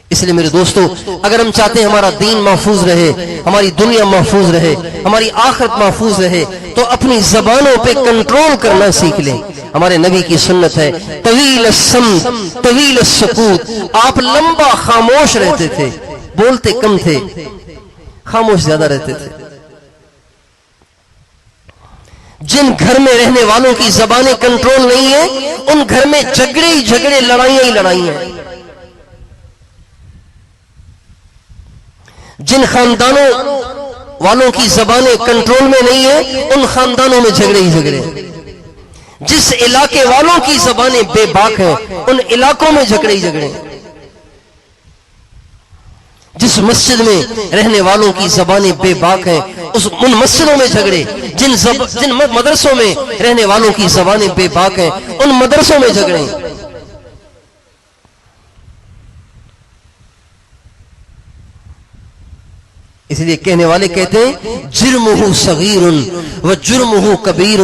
اس لیے میرے دوستو اگر ہم چاہتے ہیں ہمارا دین محفوظ رہے، ہماری دنیا محفوظ رہے، ہماری آخرت محفوظ رہے، تو اپنی زبانوں پہ کنٹرول کرنا سیکھ لیں۔ ہمارے نبی کی سنت ہے طویل الصمت طویل السکوت، آپ لمبا خاموش رہتے تھے، بولتے کم تھے، خاموش زیادہ رہتے تھے۔ جن گھر میں رہنے والوں کی زبانیں کنٹرول نہیں ہیں ان گھر میں جھگڑے ہی جھگڑے، لڑائیاں ہی لڑائیاں ہیں۔ جن خاندانوں والوں کی زبانیں کنٹرول میں نہیں ہیں ان خاندانوں میں جھگڑے ہی جھگڑے۔ جس علاقے والوں کی زبانیں بے باک ہیں ان علاقوں میں جھگڑے ہی جھگڑے۔ جس مسجد میں رہنے والوں کی زبانیں بے باک ہیں ان مسجدوں میں جھگڑے، جن مدرسوں میں رہنے والوں کی زبانیں بے باک ہیں ان مدرسوں میں جھگڑے۔ اس لیے کہنے والے کہتے ہیں جرمہ صغیر و جرمہ کبیر،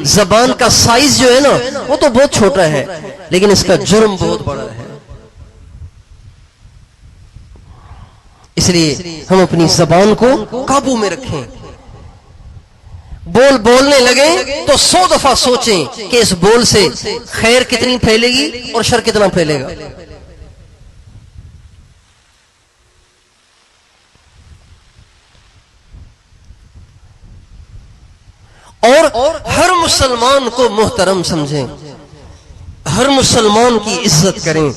زبان کا سائز جو ہے نا وہ تو بہت چھوٹا ہے لیکن اس کا جرم بہت بڑا ہے۔ اس لیے ہم اپنی زبان کو قابو میں رکھیں، بولنے لگیں تو 100 دفعہ سوچیں کہ اس بول سے خیر کتنی پھیلے گی اور شر کتنا پھیلے گا۔ اور ہر مسلمان کو محترم سمجھیں، ہر مسلمان کی عزت کریں،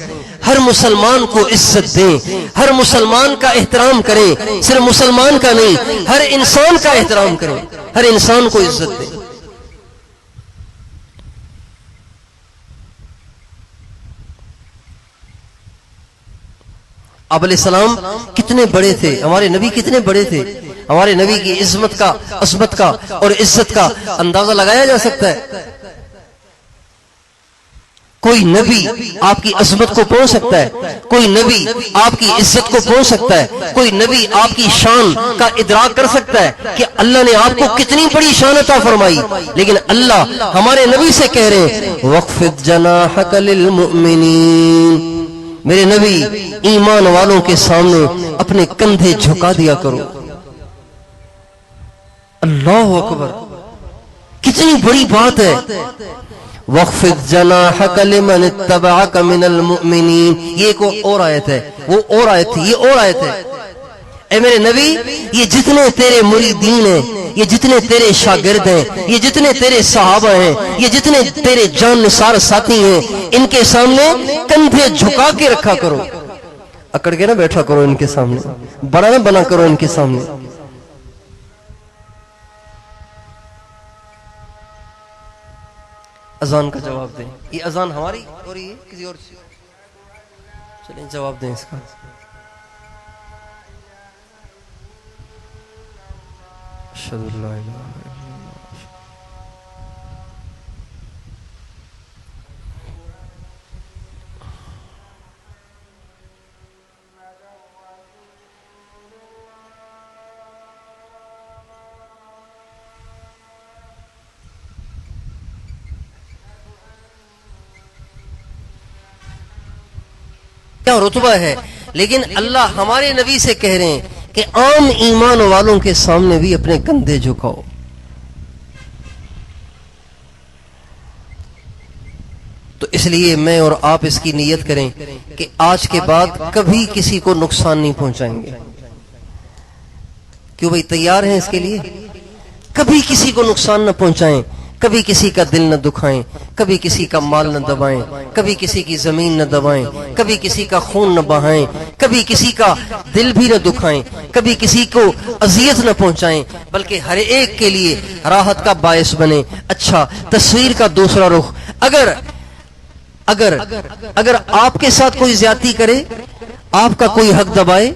ہر مسلمان کو عزت دیں، ہر مسلمان کا احترام کریں، صرف مسلمان کا نہیں ہر انسان کا احترام کریں، ہر انسان کو عزت دیں۔ آپ علیہ السلام کتنے بڑے تھے، ہمارے نبی کتنے بڑے تھے، ہمارے نبی کی عظمت کا، عظمت کا اور عزت کا اندازہ لگایا جا سکتا ہے؟ کوئی نبی آپ کی عظمت کو پہنچ سکتا ہے؟ کوئی نبی آپ کی عزت کو پہنچ سکتا ہے؟ کوئی نبی آپ کی شان کا ادراک کر سکتا ہے کہ اللہ نے آپ کو کتنی بڑی شان عطا فرمائی؟ لیکن اللہ ہمارے نبی سے کہہ رہے ہیں وَخْفِضْ جَنَاحَكَ لِلْمُؤْمِنِينَ، میرے نبی ایمان والوں کے سامنے اپنے کندھے جھکا دیا کرو۔ اللہ اکبر، کتنی بڑی بات ہے۔ وَخْفِضْ جَنَاحَكَ لِمَنِ اتَّبَعَكَ مِنَ الْمُؤْمِنِينَ، یہ ایک اور آیت ہے، وہ اور آیت تھی، یہ اور آیت ہے۔ اے میرے نبی، یہ جتنے تیرے مریدین ہیں، یہ جتنے تیرے شاگرد ہیں، یہ جتنے تیرے صحابہ ہیں، یہ جتنے تیرے جان نثار ساتھی ہیں، ان کے سامنے کندھے جھکا کے رکھا کرو، اکڑ کے نہ بیٹھا کرو ان کے سامنے، بڑا نہ بنا کرو ان کے سامنے۔ اذان کا جواب دیں، یہ اذان ہماری اور یہ کسی اور سے؟ چلیں جواب دیں اس کا۔ اشہد ان لا الہ الا اللہ۔ کیا رتبہ ہے، لیکن اللہ ہمارے نبی سے کہہ رہے ہیں کہ عام ایمان والوں کے سامنے بھی اپنے کندھے جھکاؤ۔ تو اس لیے میں اور آپ اس کی نیت کریں کہ آج کے بعد کبھی کسی کو نقصان نہیں پہنچائیں گے۔ کیوں بھائی، تیار ہیں اس کے لیے؟ کبھی کسی کو نقصان نہ پہنچائیں، کبھی کسی کا دل نہ دکھائیں، کبھی کسی کا مال نہ دبائیں، کبھی کسی کی زمین نہ دبائیں، کبھی کسی کا خون نہ بہائیں، کبھی کسی کا دل بھی نہ دکھائیں، کبھی کسی کو اذیت نہ پہنچائیں، بلکہ ہر ایک کے لیے راحت کا باعث بنے۔ اچھا، تصویر کا دوسرا رخ، اگر آپ کے ساتھ کوئی زیادتی کرے، آپ کا کوئی حق دبائے،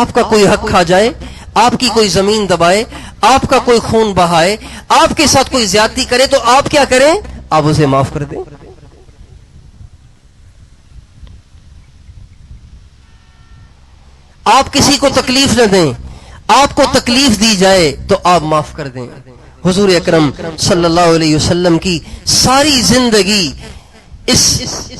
آپ کا کوئی حق کھا جائے، آپ کی کوئی زمین دبائے، آپ کا کوئی خون بہائے، آپ کے ساتھ کوئی زیادتی کرے، تو آپ کیا کریں؟ آپ اسے معاف کر دیں۔ آپ کسی کو تکلیف نہ دیں، آپ کو تکلیف دی جائے تو آپ معاف کر دیں۔ حضور اکرم صلی اللہ علیہ وسلم کی ساری زندگی اس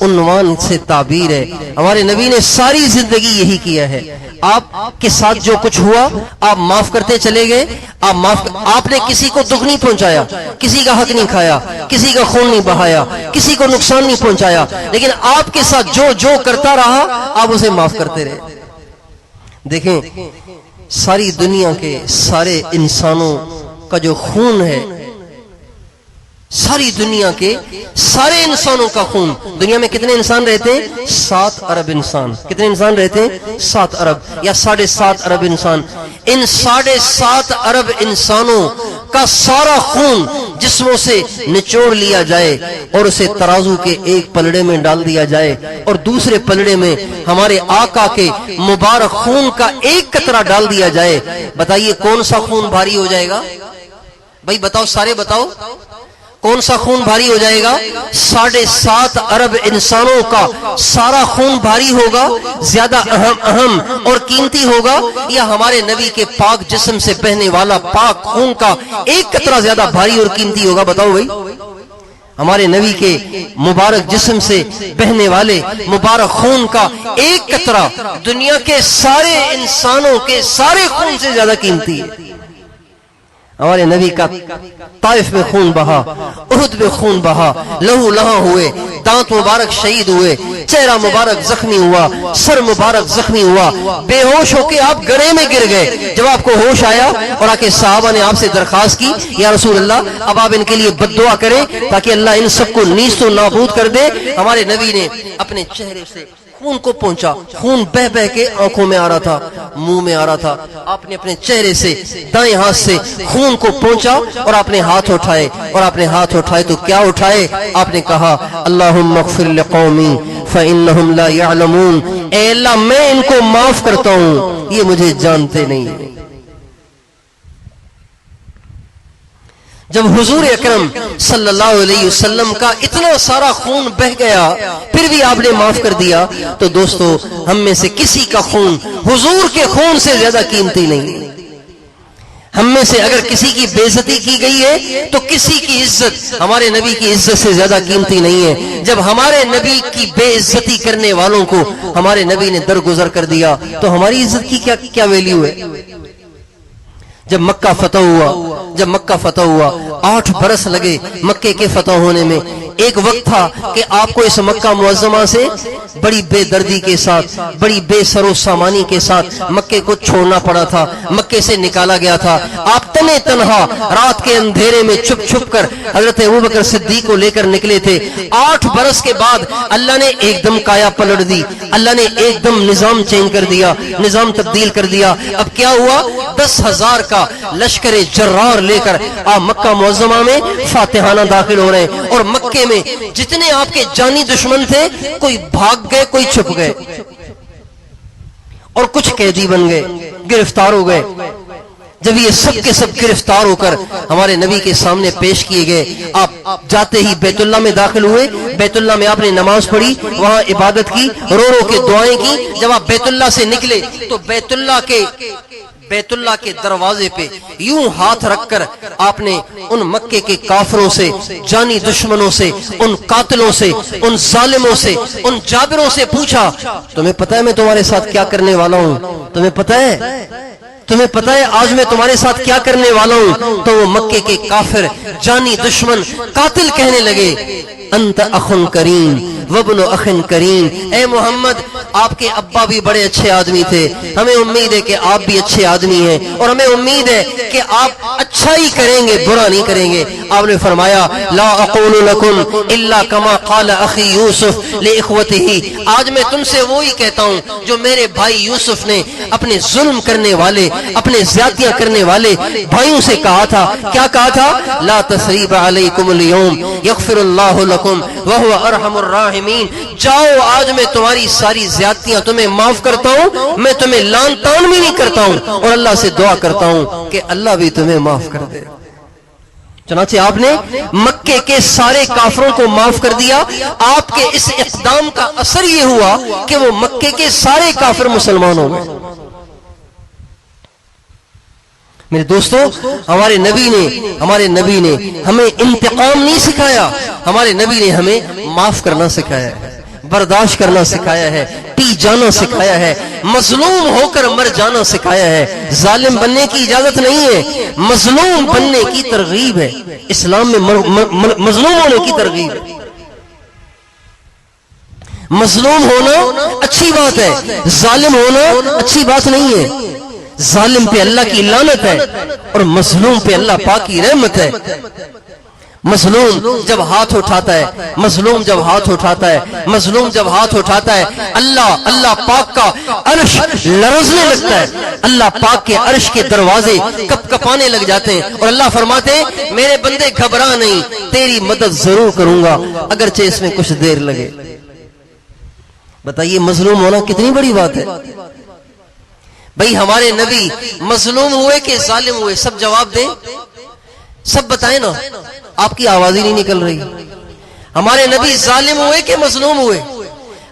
عنوان سے تعبیر ہے، ہمارے نبی نے ساری زندگی یہی کیا ہے۔ آپ کے ساتھ جو کچھ ہوا آپ معاف کرتے چلے گئے، آپ نے کسی کو دکھ نہیں پہنچایا، کسی کا حق نہیں کھایا، کسی کا خون نہیں بہایا، کسی کو نقصان نہیں پہنچایا، لیکن آپ کے ساتھ جو کرتا رہا آپ اسے معاف کرتے رہے۔ دیکھیں، ساری دنیا کے سارے انسانوں کا جو خون ہے، ساری دنیا کے سارے انسانوں کا خون، دنیا میں کتنے انسان رہتے ہیں؟ 7 ارب انسان۔ کتنے انسان رہتے ہیں؟ 7 ارب یا 7.5 ارب انسان۔ ان 7.5 ارب انسانوں کا سارا خون جسموں سے نچوڑ لیا جائے اور اسے ترازو کے ایک پلڑے میں ڈال دیا جائے اور دوسرے پلڑے میں ہمارے آقا کے مبارک خون کا ایک قطرہ ڈال دیا جائے، بتائیے کون سا خون بھاری ہو جائے گا؟ بھائی بتاؤ، سارے بتاؤ، کون سا خون بھاری ہو جائے گا؟ 7.5 ارب انسانوں کا سارا خون بھاری ہوگا، زیادہ اہم اور قیمتی ہوگا، یا ہمارے نبی کے پاک جسم سے بہنے والا پاک خون کا ایک قطرہ زیادہ بھاری اور قیمتی ہوگا؟ بتاؤ بھائی، ہمارے نبی کے مبارک جسم سے بہنے والے مبارک خون کا ایک قطرہ دنیا کے سارے انسانوں کے سارے خون سے زیادہ قیمتی ہے۔ ہمارے نبی کا طائف میں خون بہا، احد میں خون بہا، لہو لہاں ہوئے، دانت مبارک شہید ہوئے، چہرہ مبارک زخمی ہوا، سر مبارک زخمی ہوا، بے ہوش ہو کے آپ گڑھے میں گر گئے۔ جب آپ کو ہوش آیا اور آ کے صحابہ نے آپ سے درخواست کی، یا رسول اللہ اب آپ ان کے لیے بد دعا کریں تاکہ اللہ ان سب کو نیست و نابود کر دے، ہمارے نبی نے اپنے چہرے سے خون کو پہنچا، خون بہ بہ کے آنکھوں میں آ رہا تھا، منہ میں آ رہا تھا. آپ نے اپنے چہرے سے دائیں ہاتھ سے خون کو پہنچا اور آپ نے ہاتھ اٹھائے، اور آپ نے ہاتھ اٹھائے تو کیا اٹھائے؟ آپ نے کہا اللہم اغفر لقومی فإنہم لا یعلمون، اے اللہ میں ان کو معاف کرتا ہوں، یہ مجھے جانتے نہیں. جب حضور اکرم صلی اللہ علیہ وسلم کا اتنا سارا خون بہ گیا پھر بھی آپ نے معاف کر دیا، تو دوستو ہم میں سے کسی کا خون حضور کے خون سے زیادہ قیمتی نہیں. ہم میں سے اگر کسی کی بے عزتی کی گئی ہے تو کسی کی عزت ہمارے نبی کی عزت سے زیادہ قیمتی نہیں ہے. جب ہمارے نبی کی بے عزتی کرنے والوں کو ہمارے نبی نے درگزر کر دیا تو ہماری عزت کی کیا ویلیو ہے؟ جب مکہ فتح ہوا 8 برس لگے مکے کے فتح ہونے میں. ایک وقت تھا کہ آپ کو اس مکہ معظمہ سے بڑی بے دردی کے ساتھ، بڑی بے سر و سامانی کے ساتھ مکے کو چھوڑنا پڑا تھا، مکے سے نکالا گیا تھا. آپ تنے تنہا رات کے اندھیرے میں چھپ چھپ کر حضرت ابوبکر صدیق کو لے کر نکلے تھے. 8 برس کے بعد اللہ نے ایک دم کایا پلٹ دی، اللہ نے ایک دم نظام چینج کر دیا، نظام تبدیل کر دیا. اب کیا ہوا؟ 10,000 کا لشکر جرار لے کر آپ مکہ معظمہ میں فاتحانہ داخل ہو رہے ہیں، اور مکے میں جتنے آپ کے جانی دشمن تھے کوئی بھاگ گئے، کوئی چھپ گئے، اور کچھ قیدی بن گئے، گرفتار ہو گئے. جب یہ سب کے سب گرفتار ہو کر ہمارے نبی کے سامنے پیش کیے گئے، آپ جاتے ہی بیت اللہ میں داخل ہوئے. بیت اللہ میں آپ نے نماز پڑھی، وہاں عبادت کی، رو رو کے دعائیں کی. جب آپ بیت اللہ سے نکلے تو بیت اللہ کے دروازے پہ یوں ہاتھ رکھ کر آپ نے ان مکے کے کافروں سے، جانی دشمنوں سے، ان قاتلوں سے، ان ظالموں سے، ان جابروں سے پوچھا تمہیں پتہ ہے میں تمہارے ساتھ کیا کرنے والا ہوں؟ تمہیں پتہ ہے آج میں تمہارے ساتھ کیا کرنے والا ہوں؟ تو وہ مکے کے کافر، جانی دشمن، قاتل کہنے لگے انت اخ کریم وابن اخ کریم، اے محمد آپ کے ابا بھی بڑے اچھے آدمی تھے، ہمیں امید ہے کہ آپ بھی اچھے آدمی ہیں، اور ہمیں امید ہے کہ آپ اچھا ہی کریں گے، برا نہیں کریں گے. آپ نے فرمایا لا اقول لکم الا کما قال اخی یوسف لاخوته، آج میں تم سے وہی کہتا ہوں جو میرے بھائی یوسف نے اپنے ظلم کرنے والے، اپنے زیادتیاں کرنے والے بھائیوں سے کہا تھا. کیا کہا تھا؟ لا تثریب علیکم اليوم یغفر اللہ لکم وہو ارحم الراحمین، جاؤ آج میں تمہاری ساری زیادتیاں تمہیں معاف کرتا ہوں، میں تمہیں لان تان بھی نہیں کرتا ہوں، اور اللہ سے دعا کرتا ہوں کہ اللہ بھی تمہیں معاف کر دے. چنانچہ آپ نے مکے کے سارے کافروں کو معاف کر دیا. آپ کے اس اقدام کا اثر یہ ہوا کہ وہ مکے کے سارے کافر مسلمان ہو گئے. میرے دوستو، ہمارے نبی نے ہمیں انتقام نہیں سکھایا، ہمارے نبی نے ہمیں معاف کرنا سکھایا ہے، برداشت کرنا سکھایا ہے، پی جانا سکھایا ہے، مظلوم ہو کر مر جانا سکھایا ہے. ظالم بننے کی اجازت نہیں ہے، مظلوم بننے کی ترغیب ہے. اسلام میں مظلوم ہونے کی ترغیب ہے. مظلوم ہونا اچھی بات ہے، ظالم ہونا اچھی بات نہیں ہے. ظالم پہ اللہ کی لعنت ہے اور مظلوم پہ اللہ پاک کی رحمت ہے. مظلوم جب ہاتھ اٹھاتا ہے اللہ پاک کا عرش لرزنے لگتا ہے، اللہ پاک کے عرش کے دروازے کپ کپانے لگ جاتے ہیں، اور اللہ فرماتے ہیں میرے بندے گھبرا نہیں، تیری مدد ضرور کروں گا اگرچہ اس میں کچھ دیر لگے. بتائیے مظلوم ہونا کتنی بڑی بات ہے. بھئی ہمارے نبی مظلوم ہوئے کہ ظالم ہوئے؟ سب جواب دیں، سب بتائیں نا. آپ کی آواز ہی نہیں نکل رہی. ہمارے نبی ظالم ہوئے کہ مظلوم ہوئے؟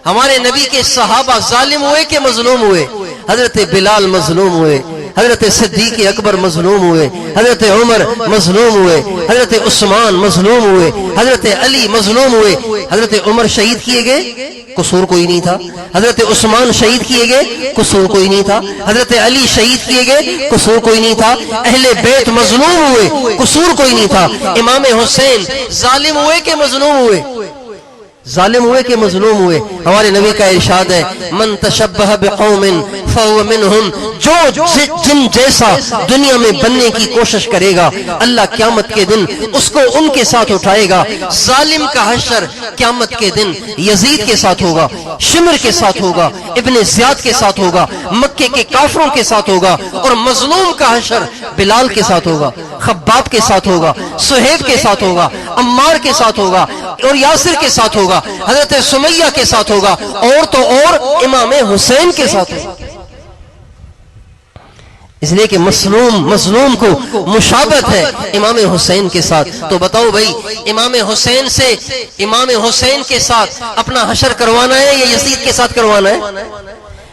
ہمارے نبی کے صحابہ ظالم ہوئے کہ مظلوم ہوئے؟ حضرت بلال مظلوم ہوئے، حضرت صدیق اکبر مظلوم ہوئے، حضرت عمر مظلوم ہوئے، حضرت عثمان مظلوم ہوئے، حضرت علی مظلوم ہوئے. حضرت عمر شہید کیے گئے، قصور کوئی نہیں تھا. حضرت عثمان شہید کیے گئے، قصور کوئی نہیں تھا. حضرت علی شہید کیے گئے، قصور کوئی نہیں تھا. اہل بیت مظلوم ہوئے، قصور کوئی نہیں تھا. امام حسین ظالم ہوئے کہ مظلوم ہوئے؟ ظالم ہوئے کہ مظلوم ہوئے؟ ہمارے نبی کا ارشاد ہے من تشبہ بقوم فَهُوَ مِنْهُمْ، جو جن جیسا دنیا میں بننے کی کوشش کرے گا اللہ قیامت کے دن اس کو ان کے ساتھ اٹھائے گا۔ ظالم کا حشر قیامت کے دن یزید کے ساتھ ہوگا، شمر کے ساتھ ہوگا، ابن زیاد کے ساتھ ہوگا، مکے کے کافروں کے ساتھ ہوگا، اور مظلوم کا حشر بلال کے ساتھ ہوگا، خباب کے ساتھ ہوگا، صہیب کے ساتھ ہوگا، عمار کے ساتھ ہوگا، اور یاسر کے ساتھ ہوگا، حضرت سمیہ کے ساتھ ہوگا، اور تو اور امام حسین کے ساتھ ہوگا۔ اس لیے کہ مظلوم کو مشابہت ہے امام حسین کے ساتھ۔ تو بتاؤ بھائی، امام حسین کے ساتھ اپنا حشر کروانا ہے یا یزید کے ساتھ کروانا ہے؟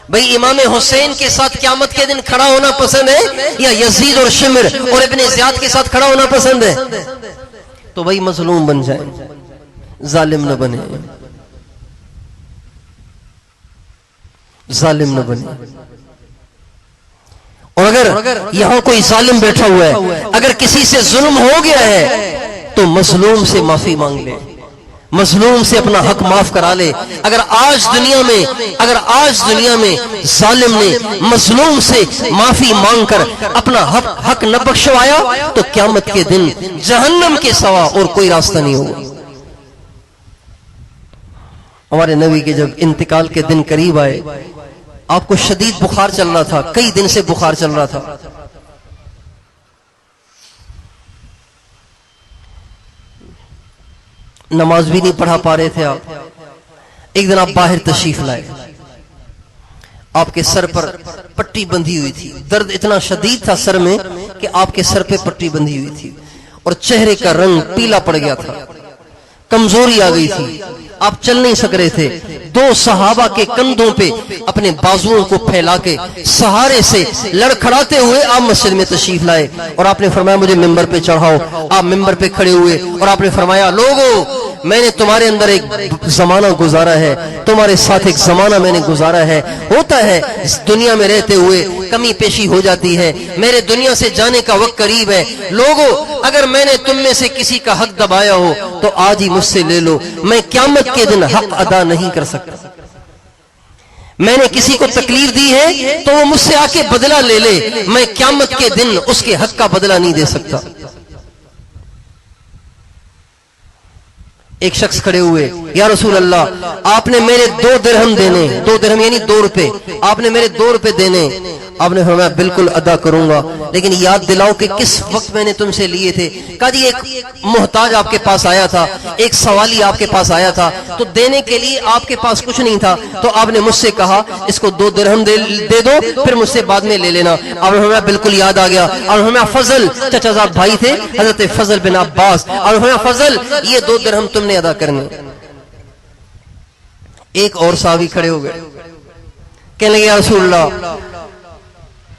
بھائی امام حسین کے ساتھ قیامت کے دن کھڑا ہونا پسند ہے یا یزید اور شمر اور ابن زیاد کے ساتھ کھڑا ہونا پسند ہے؟ تو بھائی مظلوم بن جائیں، ظالم نہ بنے، ظالم نہ بنے۔ اور اگر یہاں کوئی ظالم بیٹھا ہوا ہے، اگر کسی سے ظلم ہو گیا ہے تو مظلوم سے معافی مانگ لے، مظلوم سے اپنا حق معاف کرا لے۔ اگر آج دنیا میں ظالم نے مظلوم سے معافی مانگ کر اپنا حق نہ بخشوایا تو قیامت کے دن جہنم کے سوا اور کوئی راستہ نہیں ہوگا۔ ہمارے نبی کے جب انتقال کے دن قریب آئے، آپ کو شدید بخار چل رہا تھا، کئی دن سے بخار چل رہا تھا۔ نماز بھی نہیں پڑھا پا رہے تھے آپ۔ ایک دن آپ باہر تشریف لائے، آپ کے سر پر پٹی بندھی ہوئی تھی، درد اتنا شدید تھا سر میں کہ آپ کے سر پہ پٹی بندھی ہوئی تھی، اور چہرے کا رنگ پیلا پڑ گیا تھا، کمزوری آ گئی تھی، آپ چل نہیں سک رہے تھے۔ دو صحابہ کے کندھوں پہ اپنے بازوؤں کو پھیلا کے سہارے سے لڑکھڑاتے ہوئے آپ مسجد میں تشریف لائے، اور آپ نے فرمایا مجھے ممبر پہ چڑھاؤ۔ آپ ممبر پہ کھڑے ہوئے اور آپ نے فرمایا لوگو، میں نے تمہارے اندر ایک زمانہ گزارا ہے، تمہارے ساتھ ایک زمانہ میں نے گزارا ہے۔ ہوتا ہے اس دنیا میں رہتے ہوئے کمی پیشی ہو جاتی ہے، میرے دنیا سے جانے کا وقت قریب ہے۔ لوگو، اگر میں نے تم میں سے کسی کا حق دبایا ہو تو آج ہی مجھ سے لے لو، میں قیامت کے دن حق ادا نہیں کر سکتا۔ میں نے کسی کو تکلیف دی ہے تو وہ مجھ سے آ کے بدلہ لے لے، میں قیامت کے دن اس کے حق کا بدلہ نہیں دے سکتا۔ ایک شخص کھڑے ہوئے، یا رسول اللہ آپ نے میرے 2 درہم دینے، 2 درہم یعنی 2 روپے، آپ نے میرے 2 روپے دینے۔ آپ نے فرمایا بالکل ادا کروں گا، لیکن یاد دلاؤ کہ کس وقت میں نے تم سے لیے تھے۔ کہا جی ایک محتاج آپ کے پاس آیا تھا، ایک سوالی آپ کے پاس آیا تھا، تو دینے کے لیے آپ کے پاس کچھ نہیں تھا، تو آپ نے مجھ سے کہا اس کو 2 درہم دے دو، پھر مجھ سے بعد میں لے لینا۔ آپ نے فرمایا بالکل یاد آ گیا۔ اور فرمایا فضل، چچا صاحب بھائی تھے حضرت فضل بن عباس، اور فرمایا فضل یہ 2 درہم تم نے ادا کرنے۔ ایک اور صحابی کھڑے ہو گئے، کہنے لگے یا رسول اللہ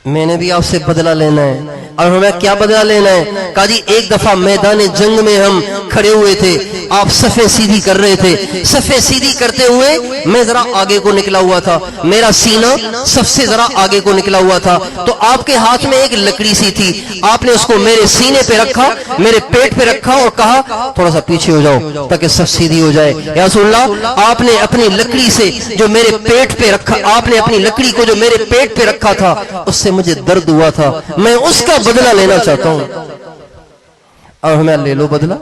میں نے بھی آپ سے بدلہ لینا ہے۔ اور ہمیں کیا بدلہ لینا ہے؟ کہا جی ایک دفعہ میدان جنگ میں ہم کھڑے ہوئے تھے، آپ صفیں سیدھی کر رہے تھے، صفیں سیدھی کرتے ہوئے میں ذرا آگے کو نکلا ہوا تھا، میرا سینہ صف سے ذرا آگے کو نکلا ہوا تھا، تو آپ کے ہاتھ میں ایک لکڑی سی تھی، آپ نے اس کو میرے سینے پہ رکھا، میرے پیٹ پہ رکھا اور کہا تھوڑا سا پیچھے ہو جاؤ تاکہ صف سیدھی ہو جائے۔ یا رسول اللہ آپ نے اپنی لکڑی سے جو میرے پیٹ پہ رکھا، آپ نے اپنی لکڑی کو جو میرے پیٹ پہ رکھا تھا اس سے مجھے درد ہوا تھا، میں اس کا بدلہ لینا چاہتا ہوں۔ اور ہمیں لے لو بدلہ۔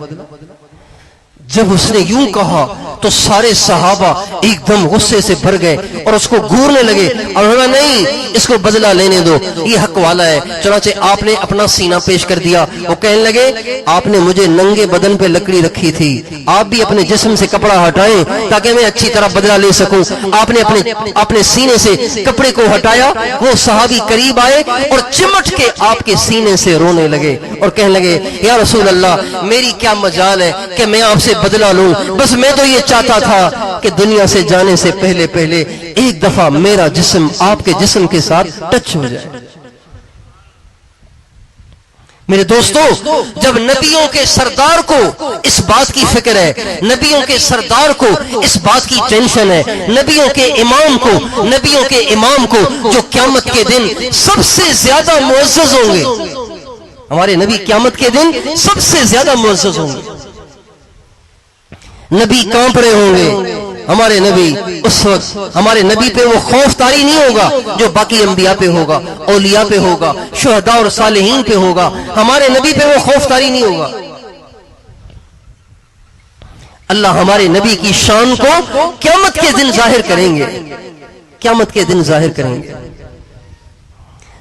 جب اس نے یوں کہا تو سارے صحابہ ایک دم غصے سے بھر گئے اور اس کو گھورنے لگے، اور ہمیں نہیں اس کو بدلہ لینے دو، یہ حق والا ہے۔ چنانچہ آپ نے اپنا سینہ پیش کر دیا، وہ کہنے لگے آپ نے مجھے ننگے بدن پہ لکڑی رکھی تھی، آپ بھی اپنے جسم سے کپڑا ہٹائیں تاکہ میں اچھی طرح بدلہ لے سکوں۔ آپ نے اپنے سینے سے کپڑے کو ہٹایا، وہ صحابی قریب آئے اور چمٹ کے آپ کے سینے سے رونے لگے اور کہنے لگے یا رسول اللہ میری کیا مجال ہے کہ میں آپ سے بدلہ لوں، بس میں تو یہ چاہتا تھا کہ دنیا سے جانے سے پہلے ایک دفعہ میرا جسم آپ کے جسم کے ساتھ ٹچ ہو جائے۔ میرے دوستو، جب نبیوں کے سردار کو اس بات کی فکر ہے، نبیوں کے سردار کو اس بات کی ٹینشن ہے، نبیوں کے امام کو جو قیامت کے دن سب سے زیادہ معزز ہوں گے، ہمارے نبی قیامت کے دن سب سے زیادہ معزز ہوں گے، نبی کانپ رہے ہوں گے، ہمارے نبی اس وقت ہمارے نبی پہ وہ خوف طاری نہیں ہوگا جو باقی انبیاء پہ ہوگا، اولیاء پہ ہوگا، شہداء اور صالحین پہ ہوگا. ہمارے نبی پہ وہ خوف طاری نہیں ہوگا. اللہ ہمارے نبی کی شان کو قیامت کے دن ظاہر کریں گے، قیامت کے دن ظاہر کریں گے.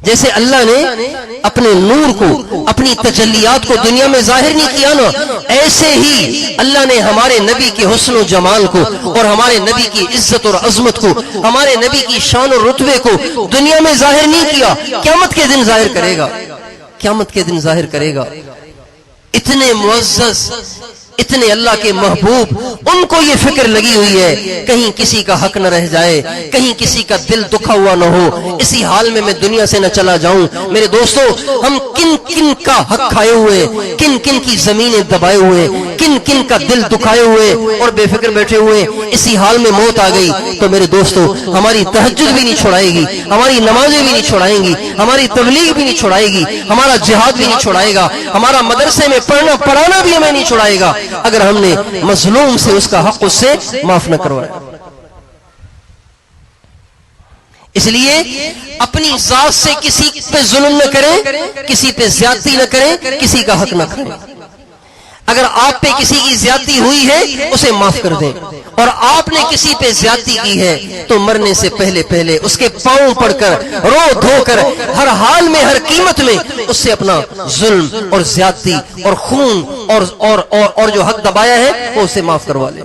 جیسے اللہ نے اپنے نور کو، اپنی تجلیات کو دنیا میں ظاہر نہیں کیا نا، ایسے ہی اللہ نے ہمارے نبی کے حسن و جمال کو اور ہمارے نبی کی عزت اور عظمت کو، ہمارے نبی کی شان اور رتبے کو دنیا میں ظاہر نہیں کیا. قیامت کے دن ظاہر کرے گا، قیامت کے دن ظاہر کرے گا. اتنے معزز، اتنے اللہ کے محبوب، ان کو یہ فکر لگی ہوئی ہے کہیں کسی کا حق نہ رہ جائے، کہیں کسی کا دل دکھا ہوا نہ ہو، اسی حال میں دنیا سے نہ چلا جاؤں. میرے دوستو، ہم کن کن کا حق کھائے ہوئے، کن کن کی زمینیں دبائے ہوئے، کن کن کا دل دکھائے ہوئے اور بے فکر بیٹھے ہوئے. اسی حال میں موت آ گئی تو میرے دوستو ہماری تہجد بھی نہیں چھوڑائے گی، ہماری نمازیں بھی نہیں چھوڑائیں گی، ہماری تبلیغ بھی نہیں چھوڑائے گی، ہمارا جہاد بھی نہیں چھوڑائے گا، ہمارا مدرسے میں پڑھانا بھی ہمیں نہیں چھوڑائے گا اگر ہم نے مظلوم سے اس کا حق اس سے معاف نہ کروایا. اس لیے اپنی ذات سے کسی پہ ظلم نہ کریں، کسی پہ زیادتی نہ کریں، کسی کا حق نہ کھائیں. اگر آپ پہ کسی کی زیادتی ہوئی ہے اسے معاف کر دیں، اور آپ نے کسی پہ زیادتی کی ہے تو مرنے سے پہلے اس کے پاؤں پڑ کر، رو دھو کر، ہر حال میں، ہر قیمت میں اس سے اپنا ظلم اور زیادتی اور خون اور جو حق دبایا ہے وہ اسے معاف کروا لیں.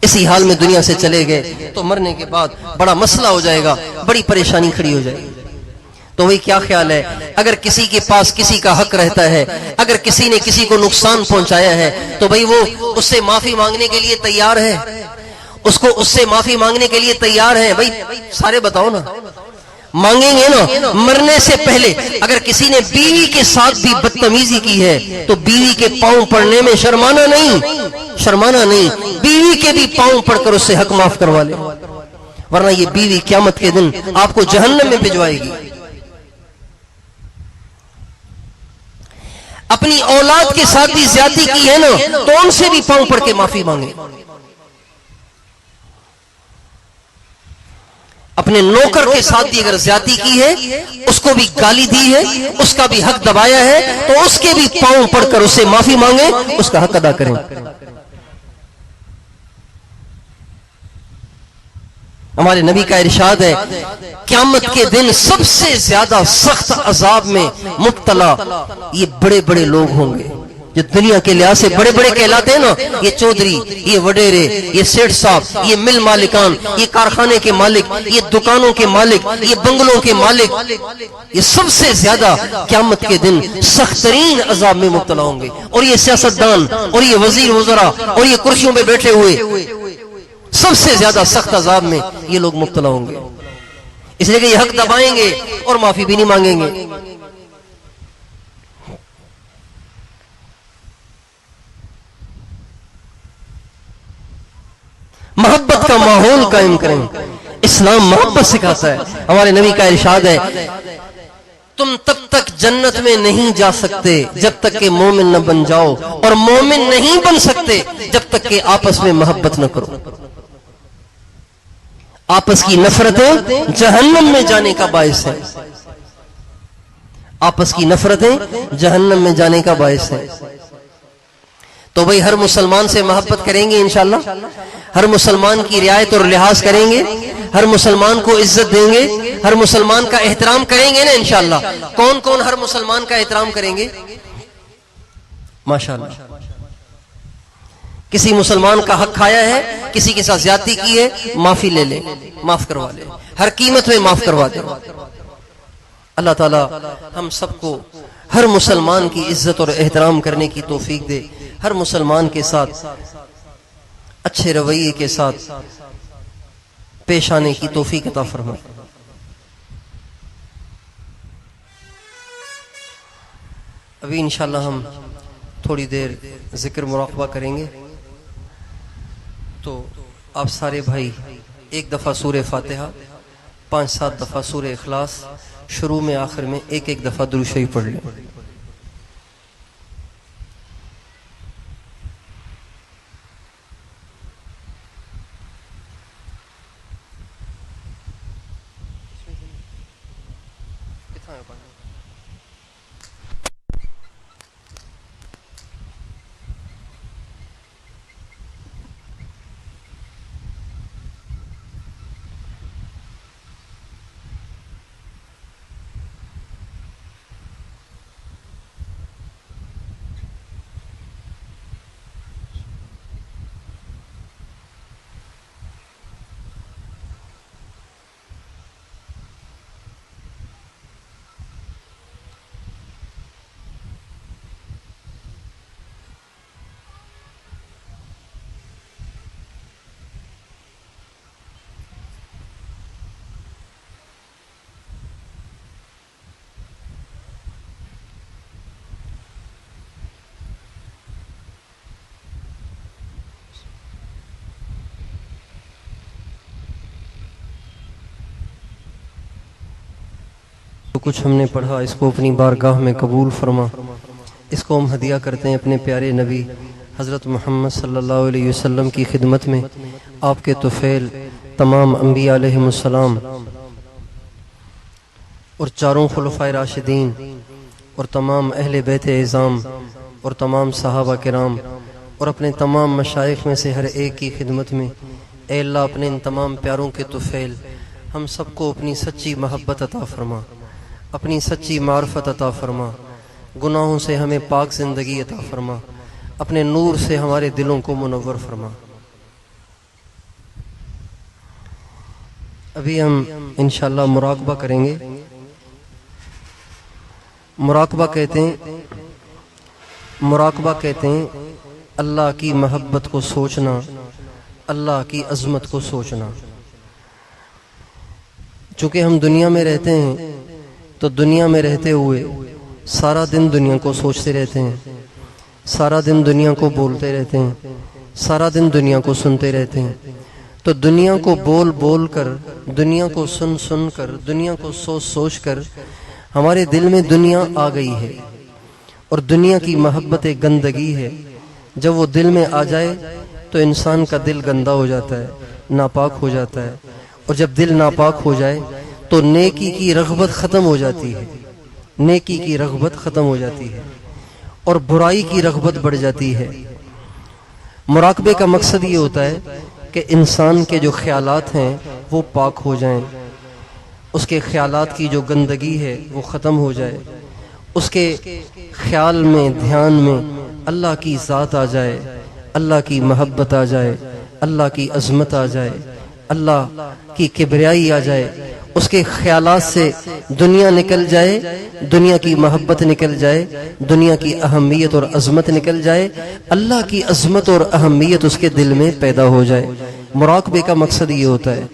اسی حال میں دنیا سے چلے گئے تو مرنے کے بعد بڑا مسئلہ ہو جائے گا، بڑی پریشانی کھڑی ہو جائے گی. تو وہی کیا خیال ہے، اگر کسی کے پاس کسی کا حق رہتا ہے، اگر کسی نے کسی کو نقصان پہنچایا ہے تو بھئی وہ اس سے معافی مانگنے کے لیے تیار ہے، اس سے معافی مانگنے کے لیے تیار ہے. بھئی سارے بتاؤ نا، مانگیں گے نا. مرنے سے پہلے اگر کسی نے بیوی کے ساتھ بھی بدتمیزی کی ہے تو بیوی کے پاؤں پڑنے میں شرمانا نہیں، بیوی کے بھی پاؤں پڑ کر اس سے حق معاف کروا لے، ورنہ یہ بیوی قیامت کے دن آپ کو جہنم میں بھجوائے گی. اپنی اولاد کے ساتھ بھی زیادتی کی ہے نا تو ان سے بھی پاؤں پڑ کے معافی مانگے. اپنے نوکر کے ساتھ بھی اگر زیادتی کی ہے، اس کو بھی گالی دی ہے، اس کا بھی حق دبایا ہے تو اس کے بھی پاؤں پڑ کر اس سے معافی مانگے، اس کا حق ادا کریں. ہمارے نبی کا ارشاد ہے قیامت کے دن سب سے زیادہ سخت عذاب میں مبتلا یہ بڑے بڑے لوگ ہوں گے جو دنیا کے لحاظ سے بڑے بڑے کہلاتے ہیں نا. یہ چودھری، یہ وڈیرے، یہ سیٹھ صاحب، یہ مل مالکان، یہ کارخانے کے مالک، یہ دکانوں کے مالک، یہ بنگلوں کے مالک، یہ سب سے زیادہ قیامت کے دن سخت ترین عذاب میں مبتلا ہوں گے. اور یہ سیاستدان اور یہ وزیر وزراء اور یہ کرسیوں پہ بیٹھے ہوئے سب سے زیادہ سخت عذاب میں یہ لوگ مبتلا ہوں گے، اس لیے کہ یہ حق دبائیں گے اور معافی بھی نہیں مانگیں گے. محبت کا ماحول قائم کریں. اسلام محبت سکھاتا ہے. ہمارے نبی کا ارشاد ہے تم تب تک جنت میں نہیں جا سکتے جب تک کہ مومن نہ بن جاؤ، اور مومن نہیں بن سکتے جب تک کہ آپس میں محبت نہ کرو. آپس کی نفرتیں جہنم میں جانے کا باعث ہے. آپس کی نفرتیں جہنم میں جانے کا باعث ہے. تو بھئی ہر مسلمان سے محبت کریں گے انشاءاللہ، ہر مسلمان کی رعایت اور لحاظ کریں گے، ہر مسلمان کو عزت دیں گے، ہر مسلمان کا احترام کریں گے نا انشاءاللہ. کون کون ہر مسلمان کا احترام کریں گے؟ ماشاءاللہ. کسی مسلمان کا حق کھایا ہے، کسی کے ساتھ زیادتی کی ہے، معافی لے لیں، معاف کروا لیں، ہر قیمت میں معاف کروا دیں. اللہ تعالی ہم سب کو ہر مسلمان کی عزت اور احترام کرنے کی توفیق دے، ہر مسلمان کے ساتھ اچھے رویے کے ساتھ پیش آنے کی توفیق عطا فرمائے. ابھی انشاءاللہ ہم تھوڑی دیر ذکر مراقبہ کریں گے. تو آپ سارے بھائی ایک دفعہ سورہ فاتحہ، 5-7 دفعہ سورہ اخلاص، شروع میں آخر میں ایک ایک دفعہ درود شریف پڑھ لیں. جو کچھ ہم نے پڑھا اس کو اپنی بارگاہ میں قبول فرما. اس کو ہم ہدیہ کرتے ہیں اپنے پیارے نبی حضرت محمد صلی اللہ علیہ وسلم کی خدمت میں. آپ کے طفیل تمام انبیاء علیہم السلام اور چاروں خلفائے راشدین اور تمام اہل بیت اعظام اور تمام صحابہ کرام اور اپنے تمام مشائخ میں سے ہر ایک کی خدمت میں. اے اللہ اپنے ان تمام پیاروں کے طفیل ہم سب کو اپنی سچی محبت عطا فرما، اپنی سچی معرفت عطا فرما، گناہوں سے ہمیں پاک زندگی عطا فرما، اپنے نور سے ہمارے دلوں کو منور فرما. ابھی ہم انشاءاللہ مراقبہ کریں گے. مراقبہ کہتے ہیں اللہ کی محبت کو سوچنا، اللہ کی عظمت کو سوچنا. چونکہ ہم دنیا میں رہتے ہیں تو دنیا میں رہتے ہوئے سارا دن دنیا کو سوچتے رہتے ہیں، سارا دن دنیا کو بولتے رہتے ہیں، سارا دن دنیا کو سنتے رہتے ہیں. تو دنیا کو بول بول کر، دنیا کو سن سن کر، دنیا کو سوچ سوچ کر ہمارے دل میں دنیا آ گئی ہے. اور دنیا کی محبت ایک گندگی ہے. جب وہ دل میں آ جائے تو انسان کا دل گندا ہو جاتا ہے، ناپاک ہو جاتا ہے. اور جب دل ناپاک ہو جائے تو نیکی کی رغبت ختم ہو جاتی ہے، نیکی کی رغبت ختم ہو جاتی ہے اور برائی کی رغبت بڑھ جاتی ہے. مراقبے کا مقصد یہ ہوتا ہے کہ انسان کے جو خیالات ہیں وہ پاک ہو جائیں، اس کے خیالات کی جو گندگی ہے وہ ختم ہو جائے، اس کے خیال میں دھیان میں اللہ کی ذات آ جائے، اللہ کی محبت آ جائے، اللہ کی عظمت آ جائے، اللہ کی کبریائی آ جائے. اس کے خیالات سے دنیا نکل جائے، دنیا کی محبت نکل جائے، دنیا کی اہمیت اور عظمت نکل جائے، اللہ کی عظمت اور اہمیت اس کے دل میں پیدا ہو جائے. مراقبے کا مقصد یہ ہوتا ہے.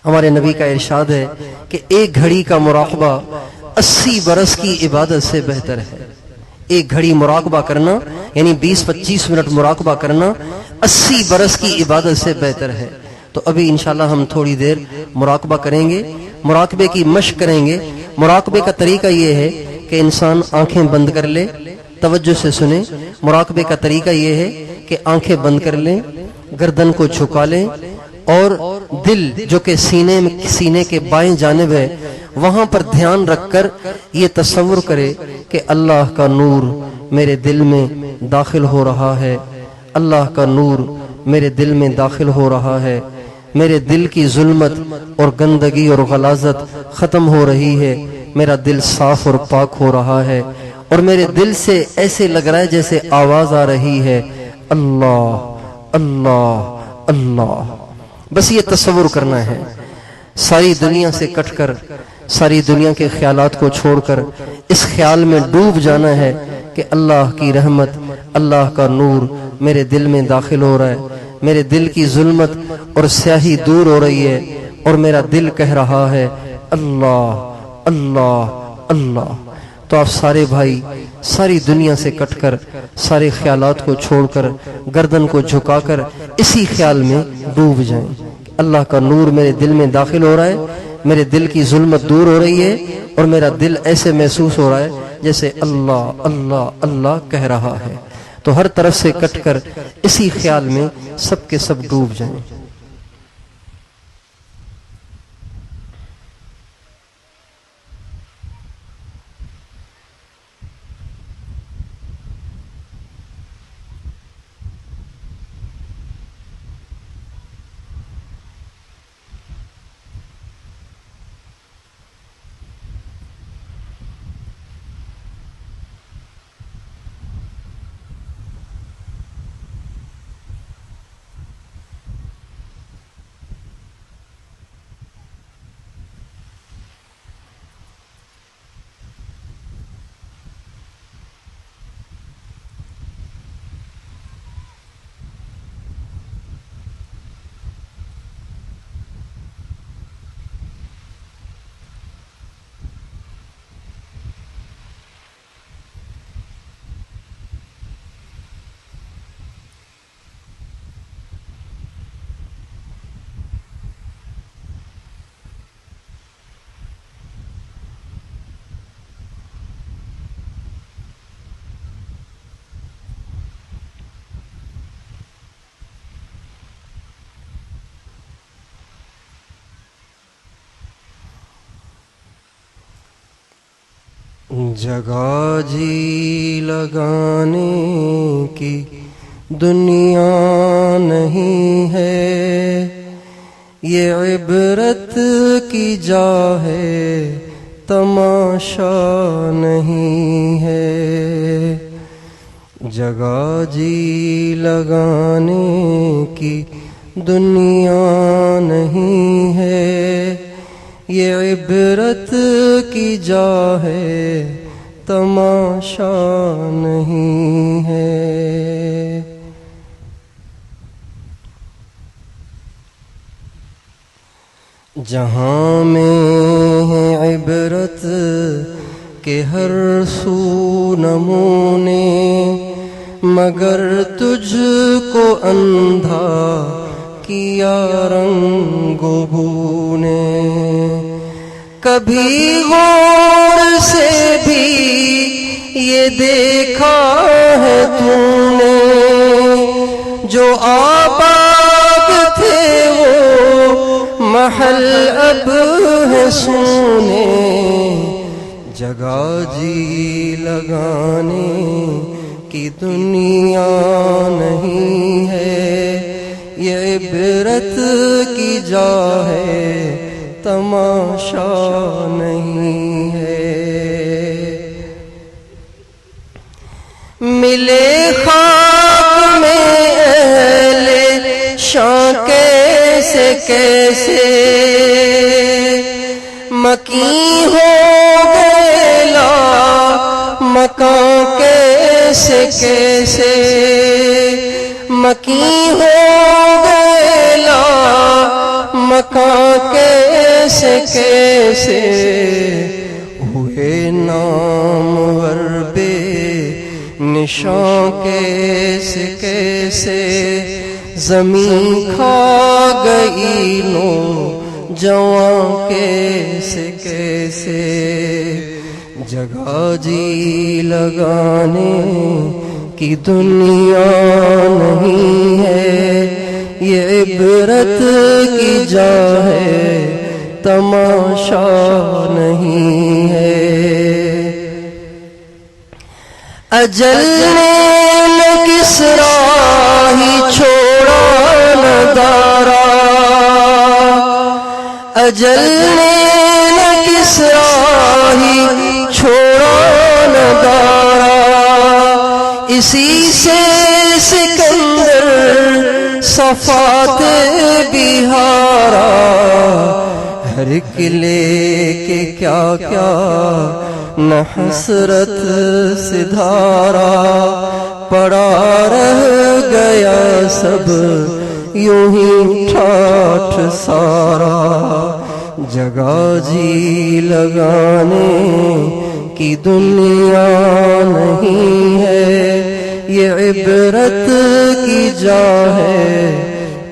ہمارے نبی کا ارشاد ہے کہ ایک گھڑی کا مراقبہ 80 برس کی عبادت سے بہتر ہے. ایک گھڑی مراقبہ کرنا یعنی 20-25 منٹ مراقبہ کرنا 80 برس کی عبادت سے بہتر ہے. تو ابھی انشاءاللہ ہم تھوڑی دیر مراقبہ کریں گے، مراقبے کی مشق کریں گے. مراقبے کا طریقہ یہ ہے کہ انسان آنکھیں بند کر لے، توجہ سے سنیں. مراقبے کا طریقہ یہ ہے کہ آنکھیں بند کر لیں، گردن کو جھکا لیں اور دل جو کہ سینے کے بائیں جانب ہے وہاں پر دھیان رکھ کر یہ تصور کرے کہ اللہ کا نور میرے دل میں داخل ہو رہا ہے، اللہ کا نور میرے دل میں داخل ہو رہا ہے، میرے دل کی ظلمت اور گندگی اور غلاظت ختم ہو رہی ہے، میرا دل صاف اور پاک ہو رہا ہے اور میرے دل سے ایسے لگ رہا ہے جیسے آواز آ رہی ہے اللہ اللہ اللہ. بس یہ تصور کرنا ہے. ساری دنیا سے کٹ کر، ساری دنیا کے خیالات کو چھوڑ کر اس خیال میں ڈوب جانا ہے کہ اللہ کی رحمت، اللہ کا نور میرے دل میں داخل ہو رہا ہے، میرے دل کی ظلمت اور سیاہی دور ہو رہی ہے اور میرا دل کہہ رہا ہے اللہ اللہ اللہ. تو آپ سارے بھائی ساری دنیا سے کٹ کر، سارے خیالات کو چھوڑ کر، گردن کو جھکا کر اسی خیال میں ڈوب جائیں. اللہ کا نور میرے دل میں داخل ہو رہا ہے، میرے دل کی ظلمت دور ہو رہی ہے اور میرا دل ایسے محسوس ہو رہا ہے جیسے اللہ اللہ اللہ کہہ رہا ہے. تو ہر طرف سے کٹ کر اسی خیال میں سب کے سب ڈوب جائیں. جگہ جی لگانے کی دنیا نہیں ہے، یہ عبرت کی جا ہے، تماشا نہیں ہے۔ جگہ جی لگانے کی دنیا نہیں ہے، یہ عبرت کی جا ہے، تماشا نہیں ہے۔ جہاں میں ہے عبرت کے ہر سو نمونے، مگر تجھ کو اندھا کیا رنگ و بو نے۔ کبھی غور سے بھی یہ دیکھا ہے تو نے، جو آباد تھے وہ محل اب ہے سونے۔ جگہ جی لگانے کی دنیا نہیں ہے، یہ عبرت کی جا ہے، تماشا نہیں ہے۔ ملے خاک میں اہل شان کیسے کیسے، مکیں ہو گئے لا مکان کیسے کیسے، مکیں ہو گئے لا مکان کیسے کیسے، ہوئے نامور بے نشان کیسے کیسے، زمین کھا گئی نوجوان کیسے کیسے۔ جگہ جی لگانے کی دنیا نہیں ہے، یہ عبرت کی جا ہے، تماشا نہیں ہے۔ اجل نے کسرا ہی چھوڑا نہ دارا، اجل نے کسرا ہی چھوڑا نہ دارا، اسی سے سکندر صفات بہارا، ہر قلعے کے کیا کیا نہ حسرت سے دھارا، پڑا رہ گیا سب یوں ہی ٹھاٹھ سارا۔ جگہ جی لگانے کی دنیا نہیں ہے، یہ عبرت کی جا ہے،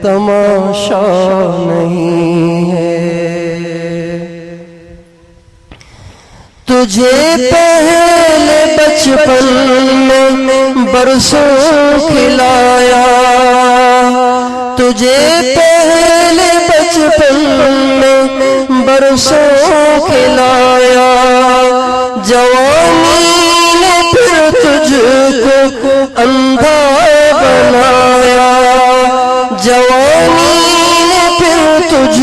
تماشا نہیں ہے۔ تجھے پہلے بچپن میں برسوں کھلایا، تجھے پہلے بچپن میں برسوں کھلایا، جوانی نے پھر تجھ کو اندھا بنایا، جوانی نے پھر تجھ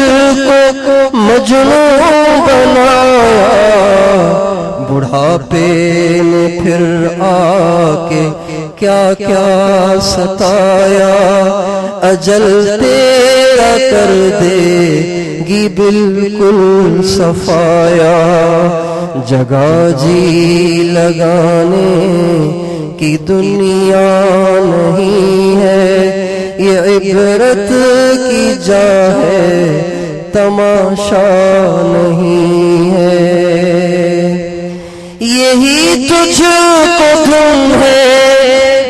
کو مجنون بنایا، بڑھاپے نے پھر آ کے کیا کیا ستایا، اجل تیرا کر دے گی بالکل صفایا۔ جگہ جی لگانے کی دنیا نہیں ہے، یہ عبرت کی جا ہے، تماشا نہیں ہے۔ یہی تجھ کو دھن ہے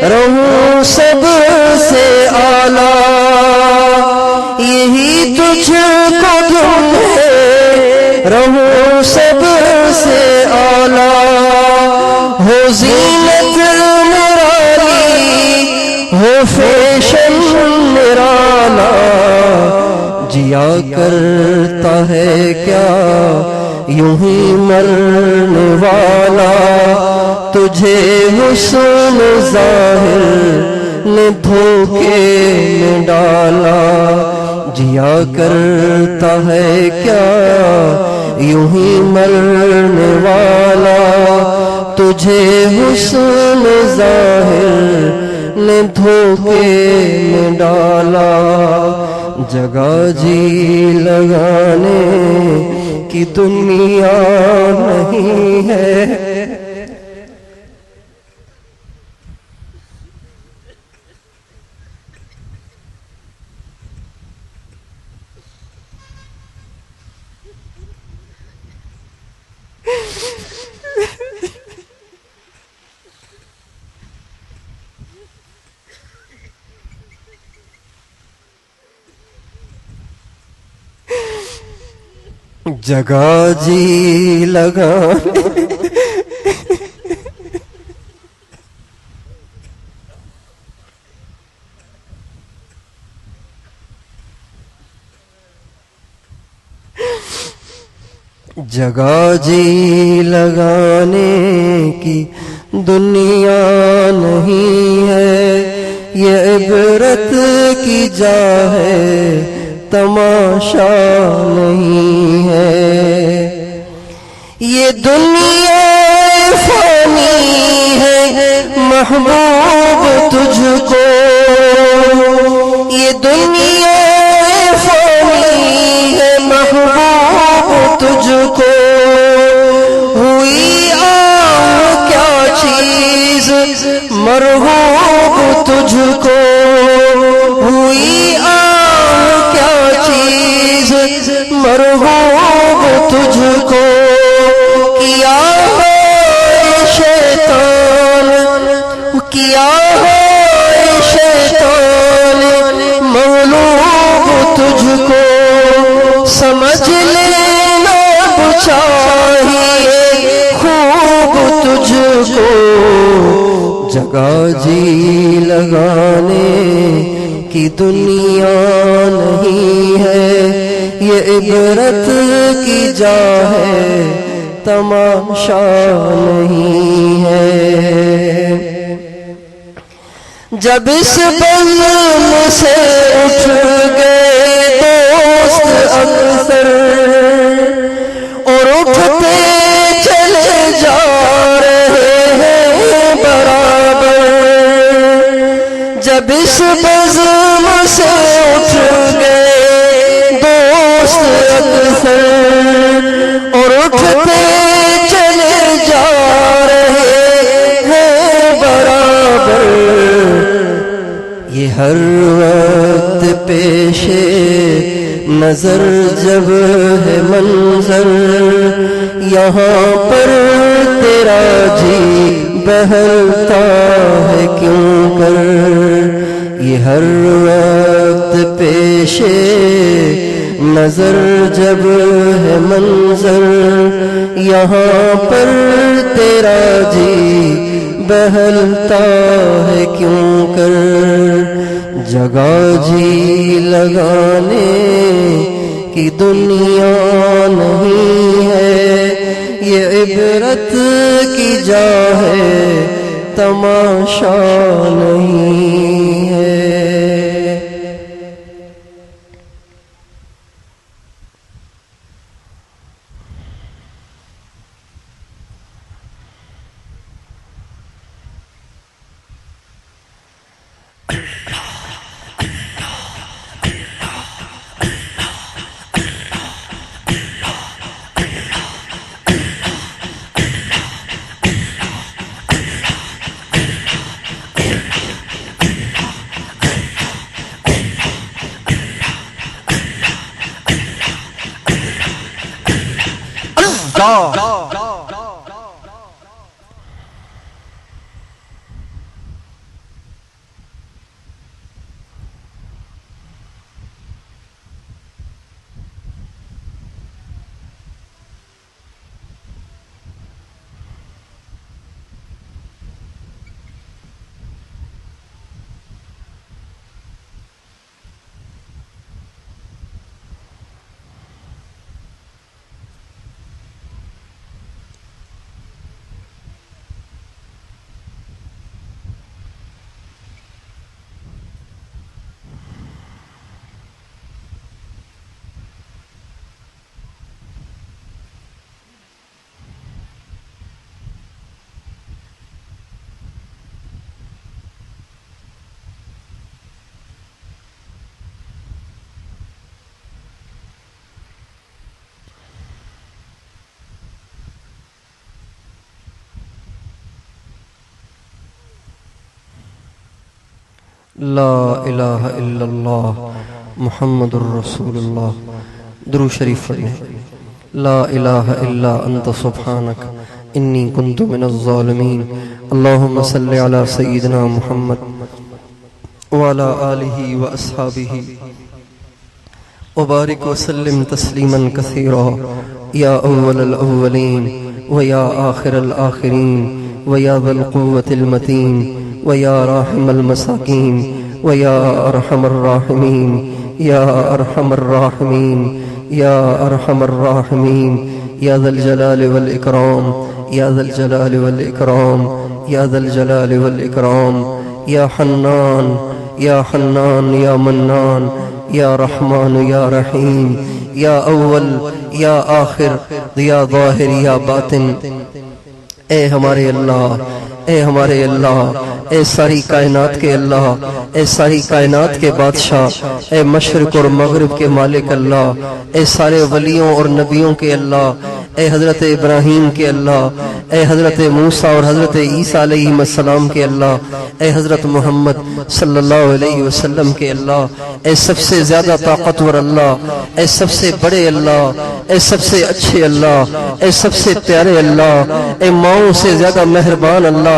رہوں سب سے اعلیٰ، یہی تجھ کو دھن ہے رہوں سب سے اعلیٰ، ہو زینت نرالی ہو فیشن نرالا، جیا کرتا ہے کیا یوں ہی مرنے والا تجھے حسن ظاہر نے دھوکے میں ڈالا جیا کرتا ہے کیا یوں ہی مرنے والا تجھے حسن ظاہر نے دھوکے میں ڈالا جگہ جی لگانے کی دنیا نہیں ہے جگہ جی لگانے جگہ جی لگانے کی دنیا نہیں ہے یہ عبرت کی جا ہے تماشا نہیں ہے یہ دنیا فانی ہے محبوب تجھ کو یہ دنیا فانی ہے محبوب تجھ کو ہوئی کیا چیز مرغوب تجھ کو ہوئی کیا چیز مرغوب تجھ کو کیا ہے شیطان کیا ہے شیطان مغلوب تجھ کو سمجھ لینا چاہیے خوب تجھ کو جگہ جی لگانے کی دنیا نہیں ہے یہ عبرت کی جا ہے تماشا نہیں ہے جب اس بزم سے اٹھ گئے دوست اکثر اور اٹھتے چلے جا رہے ہیں برابر جب اس بزم سے اٹھ گئے دوست اکثر اور اٹھتے چلے جا رہے ہیں برابر یہ ہر وقت پیش نظر جب ہے منظر یہاں پر تیرا جی بہلتا ہے کیوں کر یہ ہر وقت پیش نظر جب ہے منظر یہاں پر تیرا جی بہلتا ہے کیوں کر جگہ جی لگانے کی دنیا نہیں ہے یہ عبرت کی جا ہے تماشا نہیں ہے لا الہ الا اللہ محمد الرسول اللہ۔ درود شریف پڑھیں۔ لا الہ الا انت سبحانک انی کنت من الظالمین۔ اللہم صلی علی سیدنا محمد وعلی آلہ واصحابہ وبارک وسلم تسلیما کثیرا یا اول الاولین ویا آخر الآخرین ویا ذا القوة المتین ویا راحم المساکین ویا ارحم الراحمین یا ارحم الراحمین یا ارحم الراحمین یا ذا الجلال والاکرام یا ذا الجلال والاکرام یا ذا الجلال والاکرام یا حنان یا حنان یا منان یا رحمان یا رحیم یا اول یا آخر یا ظاہر یا باطن۔ اے ہمارے اللہ، اے ہمارے اللہ، اے ساری کائنات کے اللہ، اے ساری کائنات کے بادشاہ، اے مشرق اور مغرب کے مالک اللہ، اے سارے ولیوں اور نبیوں کے اللہ، اے حضرت ابراہیم کے اللہ، اے حضرت موسیٰ اور حضرت عیسیٰ علیہ السلام کے اللہ، اے حضرت محمد صلی اللہ علیہ وسلم کے اللہ، اے سب سے زیادہ طاقتور اللہ، اے سب سے بڑے اللہ، اے سب سے اچھے اللہ، اے سب سے پیارے اللہ، اے ماؤں سے زیادہ مہربان اللہ،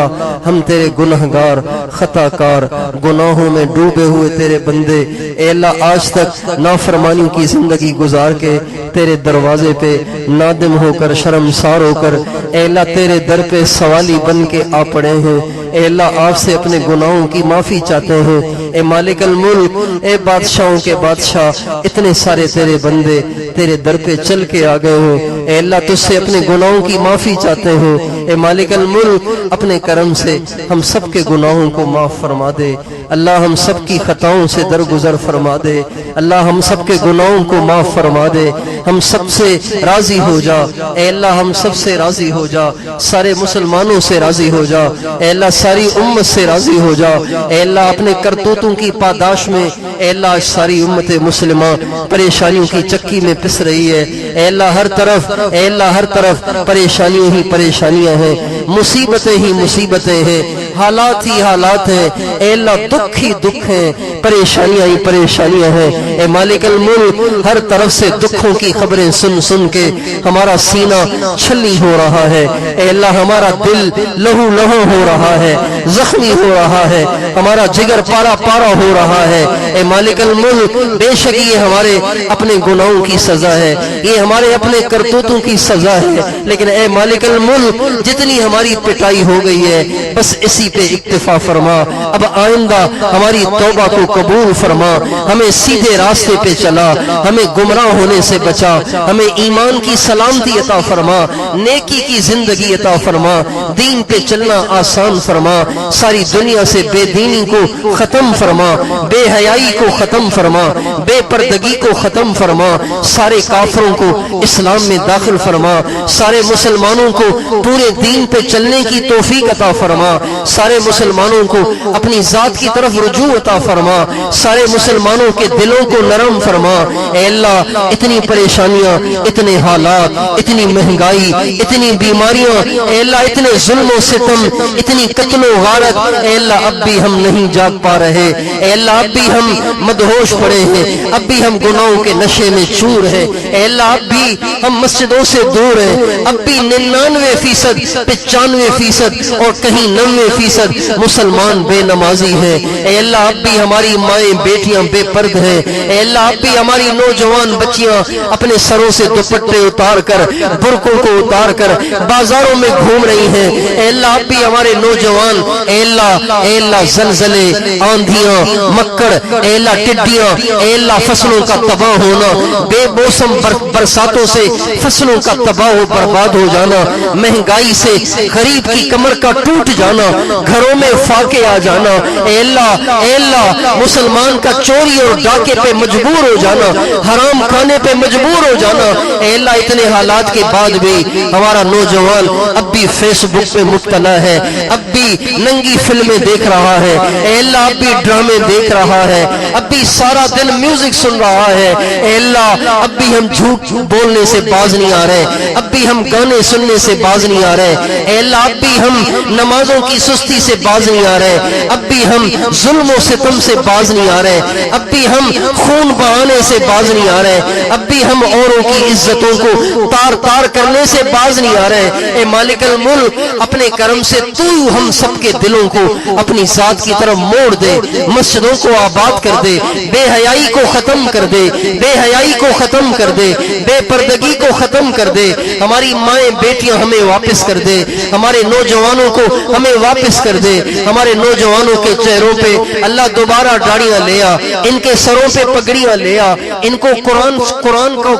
ہم تیرے گنہگار خطا کار گناہوں میں ڈوبے ہوئے تیرے بندے، اے اللہ آج تک نافرمانی کی زندگی گزار کے تیرے دروازے پہ نادم ہو کر شرمسار ہو کر اے اللہ تیرے در پہ سوالی بن کے آ پڑے ہیں۔ اے اللہ آپ سے اپنے گناہوں کی معافی چاہتے ہیں۔ اے مالک الملک، اے بادشاہوں کے بادشاہ، اتنے سارے تیرے بندے تیرے در پہ چل کے آ گئے ہیں۔ اے اللہ تجھ سے اپنے گناہوں کی معافی چاہتے ہیں۔ اے مالک الملک، اپنے کرم سے ہم سب کے گناہوں کو معاف فرما دے۔ اللہ ہم سب کی خطاؤں سے درگزر فرما دے۔ اللہ ہم سب کے گناہوں کو معاف فرما دے۔ ہم سب سے راضی ہو جا اے اللہ، ہم سب سے راضی ہو جا، سارے مسلمانوں سے راضی ہو جا اے اللہ، ساری امت سے راضی ہو جا اے اللہ۔ اپنے کرتوتوں کی پاداش میں اے اللہ ساری امت مسلمہ پریشانیوں کی چکی میں پس رہی ہے اے اللہ۔ ہر طرف اے اللہ ہر طرف پریشانیاں ہی پریشانیاں ہیں، مصیبتیں ہی مصیبتیں ہیں، حالات ہی حالات ہیں اے اللہ، دکھ ہی دکھ ہیں، پریشانیاں ہی پریشانیاں ہیں اے مالک الملک۔ ہر طرف سے دکھوں کی خبریں سن سن کے ہمارا سینہ چھلی ہو رہا ہے اے اللہ، ہمارا دل لہو لہو ہو رہا ہے، زخمی ہو رہا ہے، ہمارا جگر پارا پارا ہو رہا ہے اے مالک الملک۔ بے شک یہ ہمارے اپنے گناہوں کی سزا ہے، یہ ہمارے اپنے کرتوتوں کی سزا ہے، لیکن اے مالک الملک جتنی ہماری پٹائی ہو گئی ہے بس اسی پہ اکتفا فرما۔ اب آئندہ ہماری توبہ کو قبول فرما، ہمیں سیدھے راستے پہ چلا، ہمیں گمراہ ہونے سے بچا، ہمیں ایمان کی سلامتی عطا فرما، نیکی کی زندگی عطا فرما، دین پہ چلنا آسان فرما، ساری دنیا سے بے دینی کو ختم فرما، بے حیائی کو ختم فرما، بے پردگی کو ختم فرما، سارے کافروں کو اسلام میں داخل فرما، سارے مسلمانوں کو پورے دین پہ چلنے کی توفیق عطا فرما، سارے مسلمانوں کو اپنی ذات کی طرف رجوع عطا فرما، سارے مسلمانوں کے دلوں کو نرم فرما اے اللہ۔ اتنی پریشانیاں، اتنے حالات، اتنی مہنگائی، اتنی بیماریاں اے اللہ، اتنے ظلم و ستم، اتنی قتل و غارت اے اللہ، اب بھی ہم نہیں جاگ پا رہے اے اللہ، اب بھی ہم مدہوش پڑے ہیں، اب بھی ہم گناہوں کے نشے میں چور ہیں اے اللہ، اب بھی ہم مسجدوں سے دور ہیں، اب بھی 99% 95% اور کہیں 90% مسلمان بے نمازی ہیں اے اللہ، اب بھی ہماری مائیں بیٹیاں بے پرد ہیں اے اللہ، اب بھی ہماری نوجوان بچیاں اپنے سروں سے دوپٹے اتار کر، برقعوں کو اتار کر بازاروں میں گھوم رہی ہیں اے اللہ، اب بھی ہمارے نوجوان اے اللہ زلزلے، آندھیاں، مکڑ اے اللہ، ٹڈیاں اے اللہ، فصلوں کا تباہ ہونا، بے موسم برساتوں سے فصلوں کا تباہ و برباد ہو جانا، مہنگائی سے غریب کی کمر کا ٹوٹ جانا، گھروں میں فاقے آ جانا اے اللہ، مسلمان کا چوری اور ڈاکے پہ مجبور ہو جانا، حرام کھانے پہ مجبور ہو جانا اے اللہ۔ اتنے حالات کے بعد بھی ہمارا نوجوان اب بھی فیس بک پہ مبتلا ہے، اب بھی بھی ننگی فلمیں دیکھ رہا ہے، اے اللہ اب بھی ڈرامے دیکھ رہا ہے، اب بھی سارا دن میوزک سن رہا ہے، اے اللہ اب بھی ہم جھوٹ بولنے سے باز نہیں آ رہے، اب بھی ہم گانے سننے سے باز نہیں آ رہے، اے اللہ اب بھی ہم نمازوں کی سستی سے باز نہیں آ رہے، اب بھی ہم ظلم و ستم سے باز نہیں آ رہے، اب بھی ہم خون بہانے سے باز نہیں آ رہے، اب بھی ہم اوروں کی عزتوں کو تار تار کرنے سے باز نہیں آ رہے۔ اے مالک الملک اپنے کرم سے تو ہم سب کے دلوں کو اپنی ذات کی طرف موڑ دے، مسجدوں کو آباد کر دے، بے حیائی کو ختم کر دے، بے حیائی کو ختم کر دے، بے پردگی کو ختم کر دے، ہماری مائیں بیٹیاں ہمیں واپس کر دے، ہمارے نوجوانوں کو ہمیں واپس کر دے، ہمارے نوجوانوں کے چہروں پہ اللہ دوبارہ داڑیاں لے آ، ان کے سروں پہ پگڑیاں لے آ، ان کو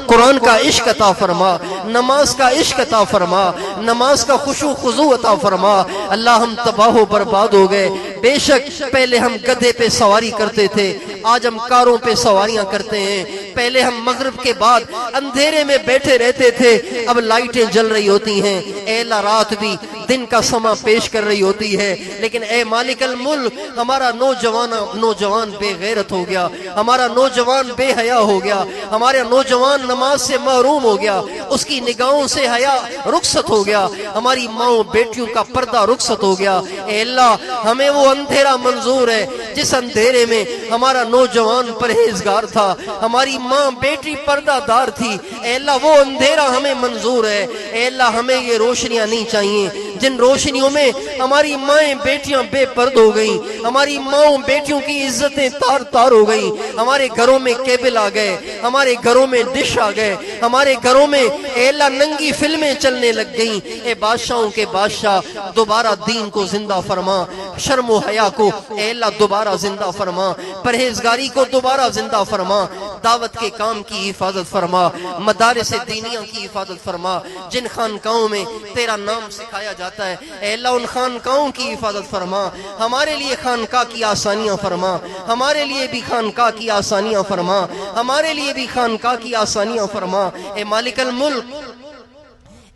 قرآن کا عشق عطا فرما، نماز کا عشق عطا فرما، نماز کا خشوع خضوع عطا فرما۔ اللہ ہم تباہ و برباد ہو گئے، بے شک پہلے ہم گدھے پہ سواری کرتے تھے، آج ہم کاروں پہ سواریاں کرتے ہیں، پہلے ہم مغرب کے بعد اندھیرے میں بیٹھے رہتے تھے، اب لائٹیں جل رہی ہوتی ہیں، اے اللہ رات بھی دن کا سما پیش کر رہی ہوتی ہے، لیکن اے مالک الملک ہمارا نوجوان بے غیرت ہو گیا، ہمارا نوجوان بے حیا ہو گیا، ہمارا نوجوان نماز سے محروم ہو گیا، اس کی نگاہوں سے حیا رخصت ہو گیا، ہماری ماؤں بیٹیوں کا پردہ رخصت ہو گیا۔ اے اللہ ہمیں وہ اندھیرا منظور ہے جس اندھیرے میں ہمارا نوجوان پرہیزگار تھا، ہماری ماں بیٹی پردہ دار تھی، اے اللہ وہ اندھیرا ہمیں منظور ہے۔ اے اللہ ہمیں یہ روشنیاں نہیں چاہیے جن روشنیوں میں ہماری مائیں بیٹیاں بے پرد ہو گئیں، ہماری ماؤں بیٹیوں کی عزتیں تار تار ہو گئیں، ہمارے گھروں میں کیبل آ گئے، ہمارے گھروں میں ڈش آ گئے، ہمارے گھروں میں اے اللہ ننگی فلمیں چلنے لگ گئیں۔ اے بادشاہوں کے بادشاہ دوبارہ دین کو زندہ فرما، شرم و حیا کو اے اللہ دوبارہ زندہ فرما، پرہیزگاری کو دوبارہ زندہ فرما، دعوت کے کام کی حفاظت فرما، مدارس دینیہ کی حفاظت فرما، جن خانقاہوں میں تیرا نام سکھایا جاتا ہے اے اللہ ان خانقاہوں کی حفاظت فرما، ہمارے لیے خانقاہ کی آسانیاں فرما، ہمارے لیے بھی خانقاہ کی آسانیاں فرما، ہمارے لیے بھی خانقاہ کی آسانیاں فرما۔ اے مالک الملک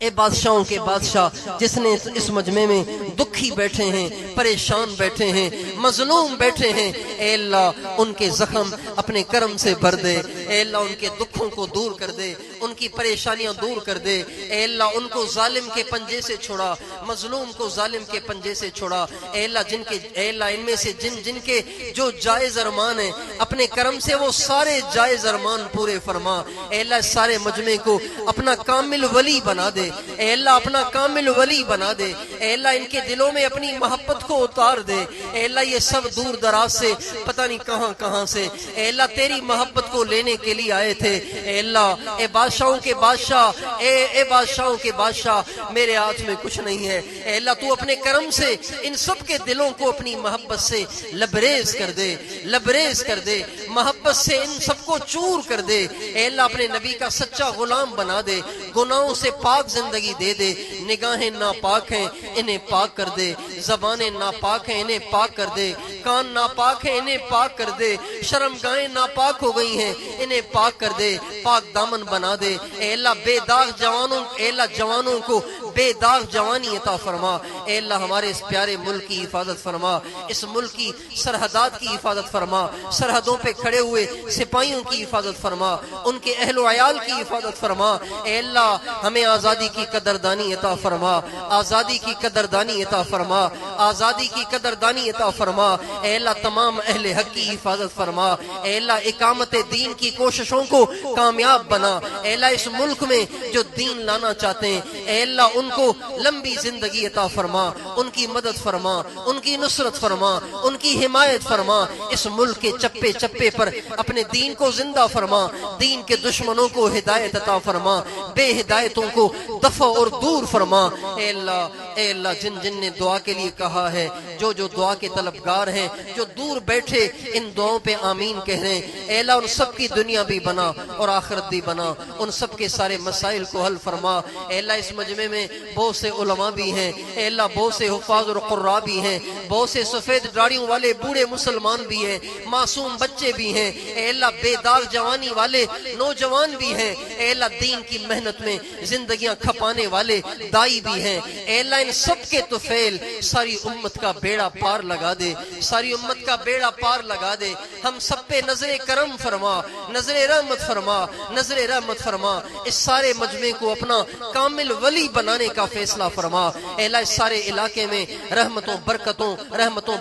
اے بادشاہوں کے بادشاہ جس نے اس مجمع میں دکھی بیٹھے ہیں، پریشان بیٹھے ہیں، مظلوم بیٹھے ہیں، اے اللہ ان کے زخم اپنے کرم سے بھر دے، اے اللہ ان کے دکھوں کو دور کر دے، ان کی پریشانیاں دور کر دے، اے اللہ ان کو ظالم کے پنجے سے چھڑا، مظلوم کو ظالم کے پنجے سے چھڑا، اے اللہ اے اللہ ان میں سے جن کے جو جائز ارمان ہیں اپنے کرم سے وہ سارے جائز ارمان پورے فرما، اے اللہ سارے مجمع کو اپنا کامل ولی بنا دے، اے اللہ اپنا کامل ولی بنا دے، اے اللہ ان کے دلوں میں اپنی محبت کو اتار دے، اے اللہ یہ سب دور دراز سے پتہ نہیں کہاں سے اے اللہ تیری محبت کو لینے کے لیے آئے تھے، اے اللہ اے بادشاہوں کے بادشاہ اے بادشاہوں کے بادشاہ میرے ہاتھ میں کچھ نہیں ہے، اے اللہ تو اپنے کرم سے ان سب کے دلوں کو اپنی محبت سے لبریز کر دے، لبریز کر دے، محبت سے ان سب کو چور کر دے، اے اللہ اپنے نبی کا سچا غلام بنا دے، گناہوں سے پاک زندگی دے دے، نگاہیں ناپاک ہیں انہیں پاک کر دے، زبانیں ناپاک ہیں انہیں پاک کر دے، کان ناپاک ہیں انہیں پاک کر دے، شرمگاہیں ناپاک ہو گئی ہیں انہیں پاک کر دے، پاک دامن بنا دے، اے اللہ بے داغ جوانوں کو بے داغ جوانی عطا فرما، اے اللہ ہمارے اس پیارے ملک کی حفاظت فرما، اس ملک کی سرحدات کی حفاظت فرما، سرحدوں پہ کھڑے ہوئے سپاہیوں کی حفاظت فرما، ان کے اہل و عیال کی حفاظت فرما، اے اللہ ہمیں آزادی کی قدردانی عطا فرما، آزادی کی قدردانی عطا فرما، آزادی کی قدردانی عطا فرما، اے اللہ تمام اہل حق کی حفاظت فرما، اے اللہ اقامت دین کی کوششوں کو کامیاب بنا، اے اللہ اس ملک میں جو دین لانا چاہتے ہیں اے اللہ ان کو لمبی زندگی عطا فرما، ان کی مدد فرما، ان کی نصرت فرما، ان کی حمایت فرما، اس ملک کے چپے چپے پر اپنے دین کو زندہ فرما، دین کے دشمنوں کو ہدایت عطا فرما، بے ہدایتوں کو دفع اور دور فرما، اے اللہ جن نے دعا کے لیے کہا ہے، جو دعا کے طلبگار ہیں، جو دور بیٹھے ان دعاؤں پہ آمین کہہ رہے ہیں، اے اللہ ان سب کی دنیا بھی بنا اور آخرت بھی بنا، ان سب کے سارے مسائل کو حل فرما، اے اللہ اس مجمع میں بہت سے علماء بھی ہیں، اے اللہ بہت سے حفاظ اور قراء بھی ہیں، بہت سے سفید داڑھیوں والے بوڑھے مسلمان بھی ہیں، معصوم بچے بھی ہیں، اے اللہ بے داغ جوانی والے نوجوان بھی ہیں، اے اللہ دین کی محنت میں زندگیاں کھپانے والے دائی بھی ہیں، اے اللہ ان سب کے طفیل ساری امت کا بیڑا پار لگا دے، ساری امت کا بیڑا پار لگا دے، ہم سب پہ نظر کرم فرما، نظر رحمت فرما، نظر رحمت فرما، اس سارے مجمع کو اپنا کامل ولی بنانے کا فیصلہ فرما، اے اللہ اس سارے علاقے میں رحمتوں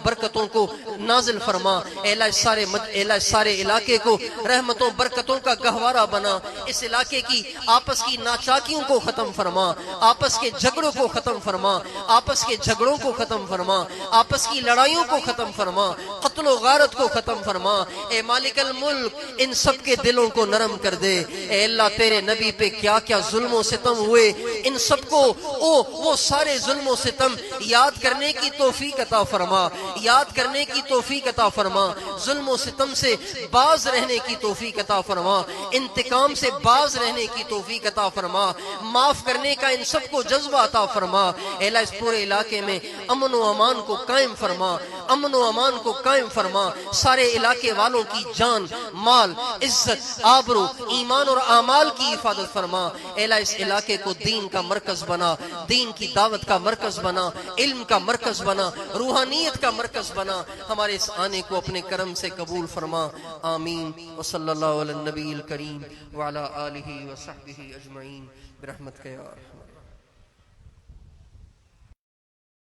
برکتوں کو نازل فرما، اے اللہ اس سارے علاقے کو رحمتوں برکتوں کا گہوارہ بنا، اس علاقے کی آپس کی ناچاکیوں کو ختم فرما، آپس کے جھگڑوں کو ختم فرما، آپس کے جھگڑوں کو ختم فرما، آپس کی لڑائیوں کو ختم فرما، قتل و غارت کو ختم فرما، اے مالک الملک ان سب کے دلوں کو نرم کر دے، اے اللہ تیرے نبی پہ کیا کیا ظلم و ستم ہوئے، ان سب کو وہ سارے ظلم و ستم یاد کرنے کی توفیق عطا فرما، یاد کرنے کی توفیق عطا فرما، ظلم و ستم سے باز رہنے کی توفیق عطا فرما، انتقام سے باز رہنے کی توفیق عطا فرما، معاف کرنے کا ان سب کو جذبہ عطا فرما، اے اللہ اس پورے علاقے میں امن و امان کو قائم فرما، امن و امان کو قائم فرما، سارے علاقے والوں کی جان مال عزت آبرو ایمان اور اعمال کی حفاظت فرما، اے اللہ اس علاقے کو دین کا مرکز بنا، دین کی دعوت کا مرکز بنا، علم کا مرکز بنا، روحانیت کا مرکز بنا، ہمارے اس آنے کو اپنے کرم سے قبول فرما، آمین وصلی اللہ علی النبی الکریم وعلی آلہ وصحبہ اجمعین برحمتک یا ارحم